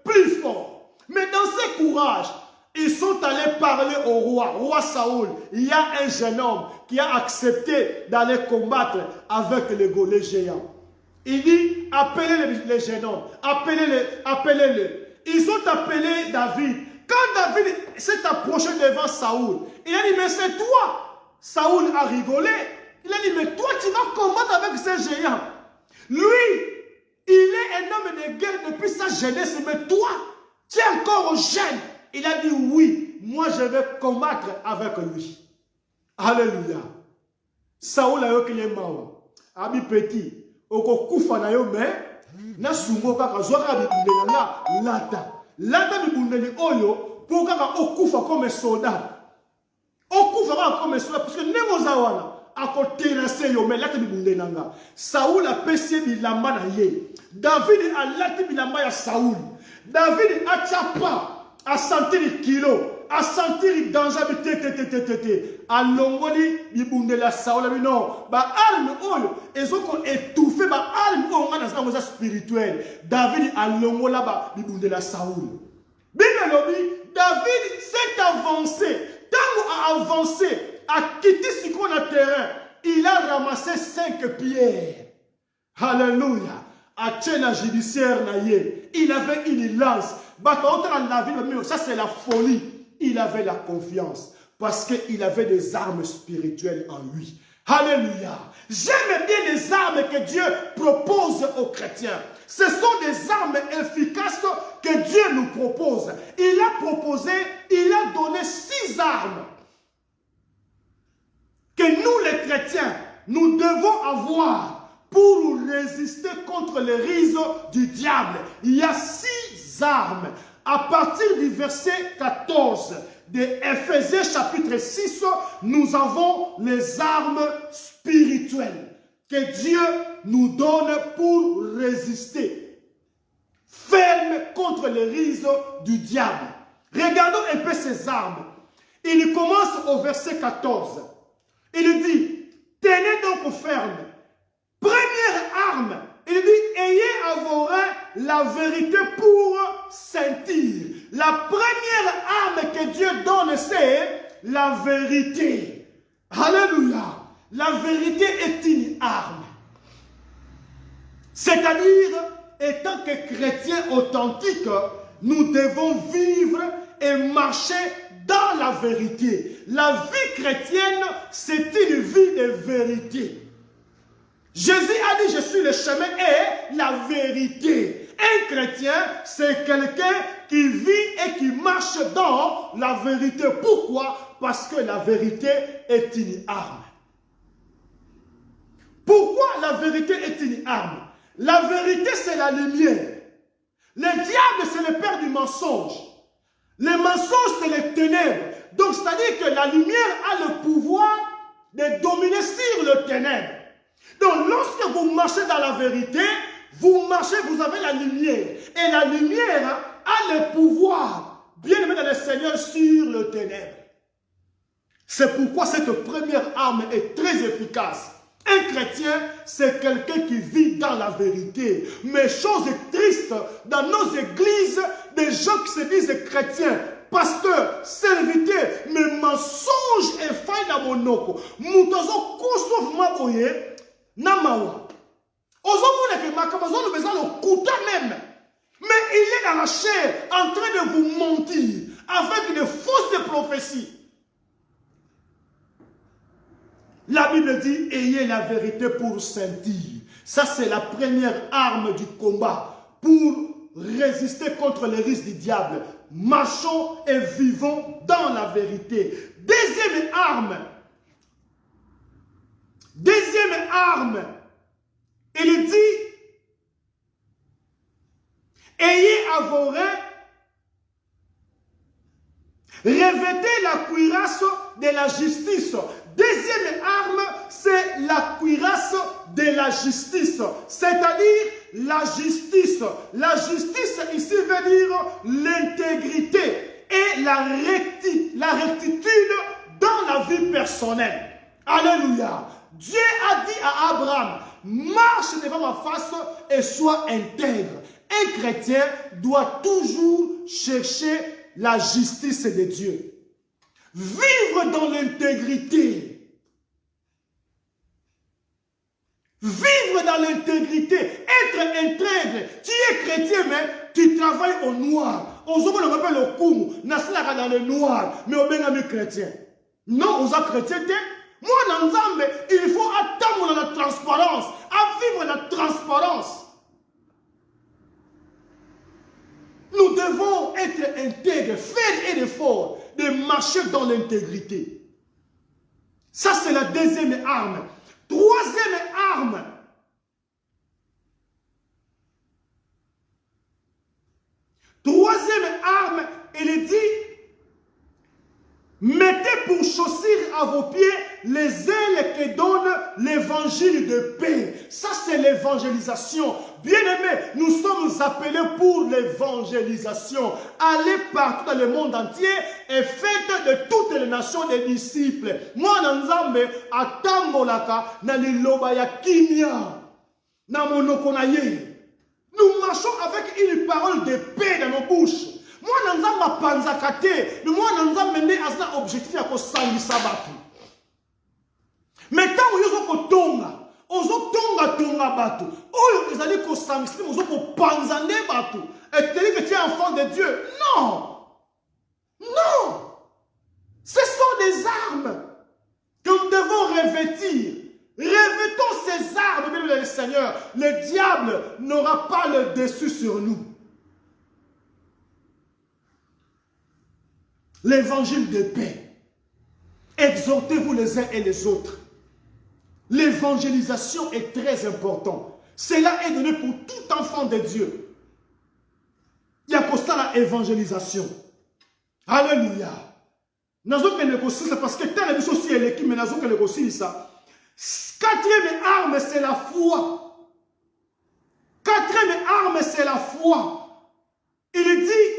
plus fort. Mais dans ce courage, ils sont allés parler au roi Saoul. Il y a un jeune homme qui a accepté d'aller combattre avec les géants. Il dit, appelez les jeunes hommes, appelez-le. Ils ont appelé David. Quand David s'est approché devant Saoul, il a dit, mais c'est toi. Saoul a rigolé. Il a dit, mais toi, tu vas combattre avec ces géants. Lui, il est un homme de guerre depuis sa jeunesse, mais toi, tu es encore jeune. Il a dit, oui, moi, je vais combattre avec lui. Alléluia. Saoul a eu qu'il est mort. Abi petit, oko kufa na yo me, na sungo kaka zoka bibundeli na lata. Lata bibundeli oyo, pour kaka okufa comme soldat. Okufa comme soldat, parce que nengo zawana. Saoul a pessé bilamba na ye. David a lati bilamba ya Saoul. David a tchapa, a senti le kilo, a senti le danger, a longoli bibunde la Saoul. Non, ba arme oyo, ils ont étouffé ba arme oyo on a dans spirituel. David a longola ba bibunde la Saoul. David s'est avancé. Tant a avancé, a quitté ce qu'on a terrain, il a ramassé 5 pierres. Alléluia. A tchena judiciaire naïe. Il avait une lance. Ça c'est la folie. Il avait la confiance. Parce qu'il avait des armes spirituelles en lui. Alléluia. J'aime bien les armes que Dieu propose aux chrétiens. Ce sont des armes efficaces que Dieu nous propose. Il a proposé, il a donné 6 armes que nous les chrétiens, nous devons avoir pour résister contre les rises du diable. Il y a 6 armes. À partir du verset 14 de Éphésiens chapitre 6, nous avons les armes spirituelles que Dieu nous donne pour résister ferme contre les rises du diable. Regardons un peu ces armes. Il commence au verset 14. Il dit, tenez donc ferme. Première arme, il dit, ayez à vos reins la vérité pour sentir. La première arme que Dieu donne, c'est la vérité. Alléluia. La vérité est une arme. C'est-à-dire, étant que chrétiens authentiques, nous devons vivre et marcher dans la vérité. La vie chrétienne, c'est une vie de vérité. Jésus a dit, je suis le chemin et la vérité. Un chrétien, c'est quelqu'un qui vit et qui marche dans la vérité. Pourquoi? Parce que la vérité est une arme. Pourquoi la vérité est une arme? La vérité, c'est la lumière. Le diable, c'est le père du mensonge. Le mensonge, c'est les ténèbres. Donc, c'est-à-dire que la lumière a le pouvoir de dominer sur le ténèbre. Donc, lorsque vous marchez dans la vérité, vous marchez, vous avez la lumière. Et la lumière a le pouvoir, bien aimé dans le Seigneur, sur le ténèbre. C'est pourquoi cette première arme est très efficace. Un chrétien, c'est quelqu'un qui vit dans la vérité. Mais chose triste, dans nos églises, des gens qui se disent chrétiens, pasteur, serviteur, mais mensonge et faille dans mon oko. Moutozo kosof maboye, namawa. Ozomone que makabazo nous besoin le couteau même. Mais il est dans la chair, en train de vous mentir, avec de fausses prophéties. La Bible dit, ayez la vérité pour sentir. Ça, c'est la première arme du combat pour résister contre les risques du diable. Marchons et vivons dans la vérité. Deuxième arme, il dit, ayez à vos reins, revêtez la cuirasse de la justice. Deuxième arme, c'est la cuirasse de la justice, c'est-à-dire la justice. La justice ici veut dire l'intégrité et la rectitude dans la vie personnelle. Alléluia. Dieu a dit à Abraham, marche devant ma face et sois intègre. Un chrétien doit toujours chercher la justice de Dieu. Vivre dans l'intégrité. Vivre dans l'intégrité. Être intègre. Tu es chrétien, mais tu travailles au noir. On se rappelle au coup. Nasla dans le noir. Mais on est chrétien. Non, on est chrétien. Moi, dans Nzambe, il faut attendre la transparence. À vivre la transparence. Nous devons être intègres, faire un effort de marcher dans l'intégrité. Ça, c'est la deuxième arme. Troisième arme. Troisième arme, il dit, mettez pour chaussure à vos pieds les ailes que donne l'évangile de paix. Ça, c'est l'évangélisation. Bien-aimés, nous sommes appelés pour l'évangélisation. Allez partout dans le monde entier et faites de toutes les nations des disciples. Moi, Nzambe, atambolaka, na liloba ya kimia, na monoko na ye. Nous marchons avec une parole de paix dans nos bouches. Moi, Nzamba panzakate, mais moi, Nzamba mende asna objectif à kosangisa batu. Mais quand vous avez tonga, ozo tonga batu. Oyo ezali kosangisa, ozo ko panzane batu. Et tu dis que tu es enfant de Dieu. Non. Non. Ce sont des armes que nous devons revêtir. Revêtons ces armes, bien le Seigneur. Le diable n'aura pas le dessus sur nous. L'évangile de paix. Exhortez-vous les uns et les autres. L'évangélisation est très importante. Cela est donné pour tout enfant de Dieu. Il y a que ça l'évangélisation. Alléluia. C'est parce que tant de choses est l'équipe, mais nous avons ça. Quatrième arme, c'est la foi. Quatrième arme, c'est la foi. Il dit,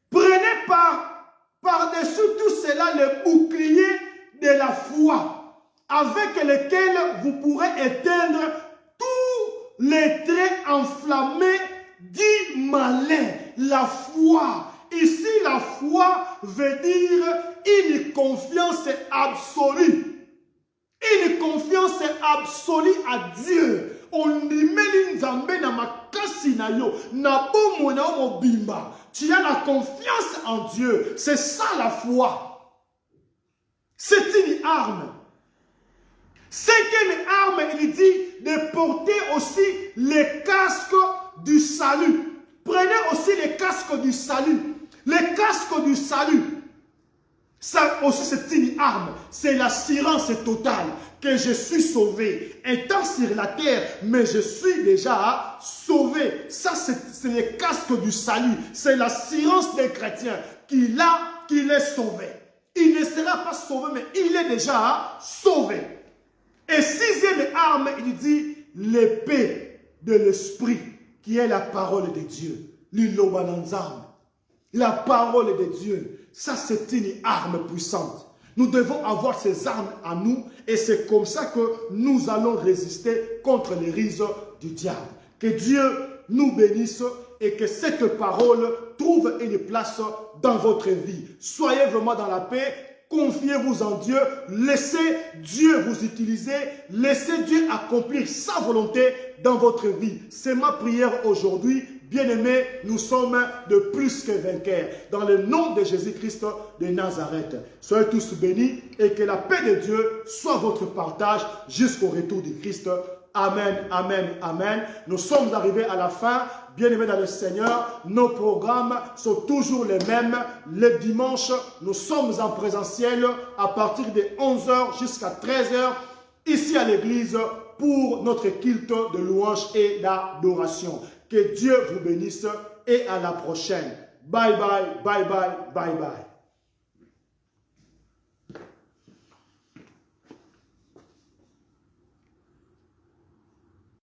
prenez par-dessus tout cela le bouclier de la foi, avec lequel vous pourrez éteindre tous les traits enflammés du malin. La foi. Ici, la foi veut dire une confiance absolue. Une confiance absolue à Dieu. On y met l'Inzambe na makasi na yo, na bomo na mobimba. Tu as la confiance en Dieu. C'est ça la foi. C'est une arme. Cinquième arme, il dit de porter aussi les casques du salut. Prenez aussi les casques du salut. Les casques du salut. Ça aussi c'est une arme. C'est l'assurance totale que je suis sauvé. Étant sur la terre, mais je suis déjà sauvé. Ça c'est les casques du salut. C'est l'assurance des chrétiens qu'il est sauvé. Il ne sera pas sauvé, mais il est déjà sauvé. Et sixième arme, il dit l'épée de l'esprit, qui est la parole de Dieu. La parole de Dieu, ça c'est une arme puissante. Nous devons avoir ces armes à nous et c'est comme ça que nous allons résister contre les rises du diable. Que Dieu nous bénisse et que cette parole trouve une place dans votre vie. Soyez vraiment dans la paix, confiez-vous en Dieu, laissez Dieu vous utiliser, laissez Dieu accomplir sa volonté dans votre vie. C'est ma prière aujourd'hui. Bien-aimés, nous sommes de plus que vainqueurs. Dans le nom de Jésus-Christ de Nazareth. Soyez tous bénis et que la paix de Dieu soit votre partage jusqu'au retour du Christ. Amen, amen, amen. Nous sommes arrivés à la fin. Bien-aimés dans le Seigneur, nos programmes sont toujours les mêmes. Le dimanche, nous sommes en présentiel à partir de 11h jusqu'à 13h ici à l'église pour notre culte de louange et d'adoration. Que Dieu vous bénisse et à la prochaine. Bye bye, bye bye, bye bye.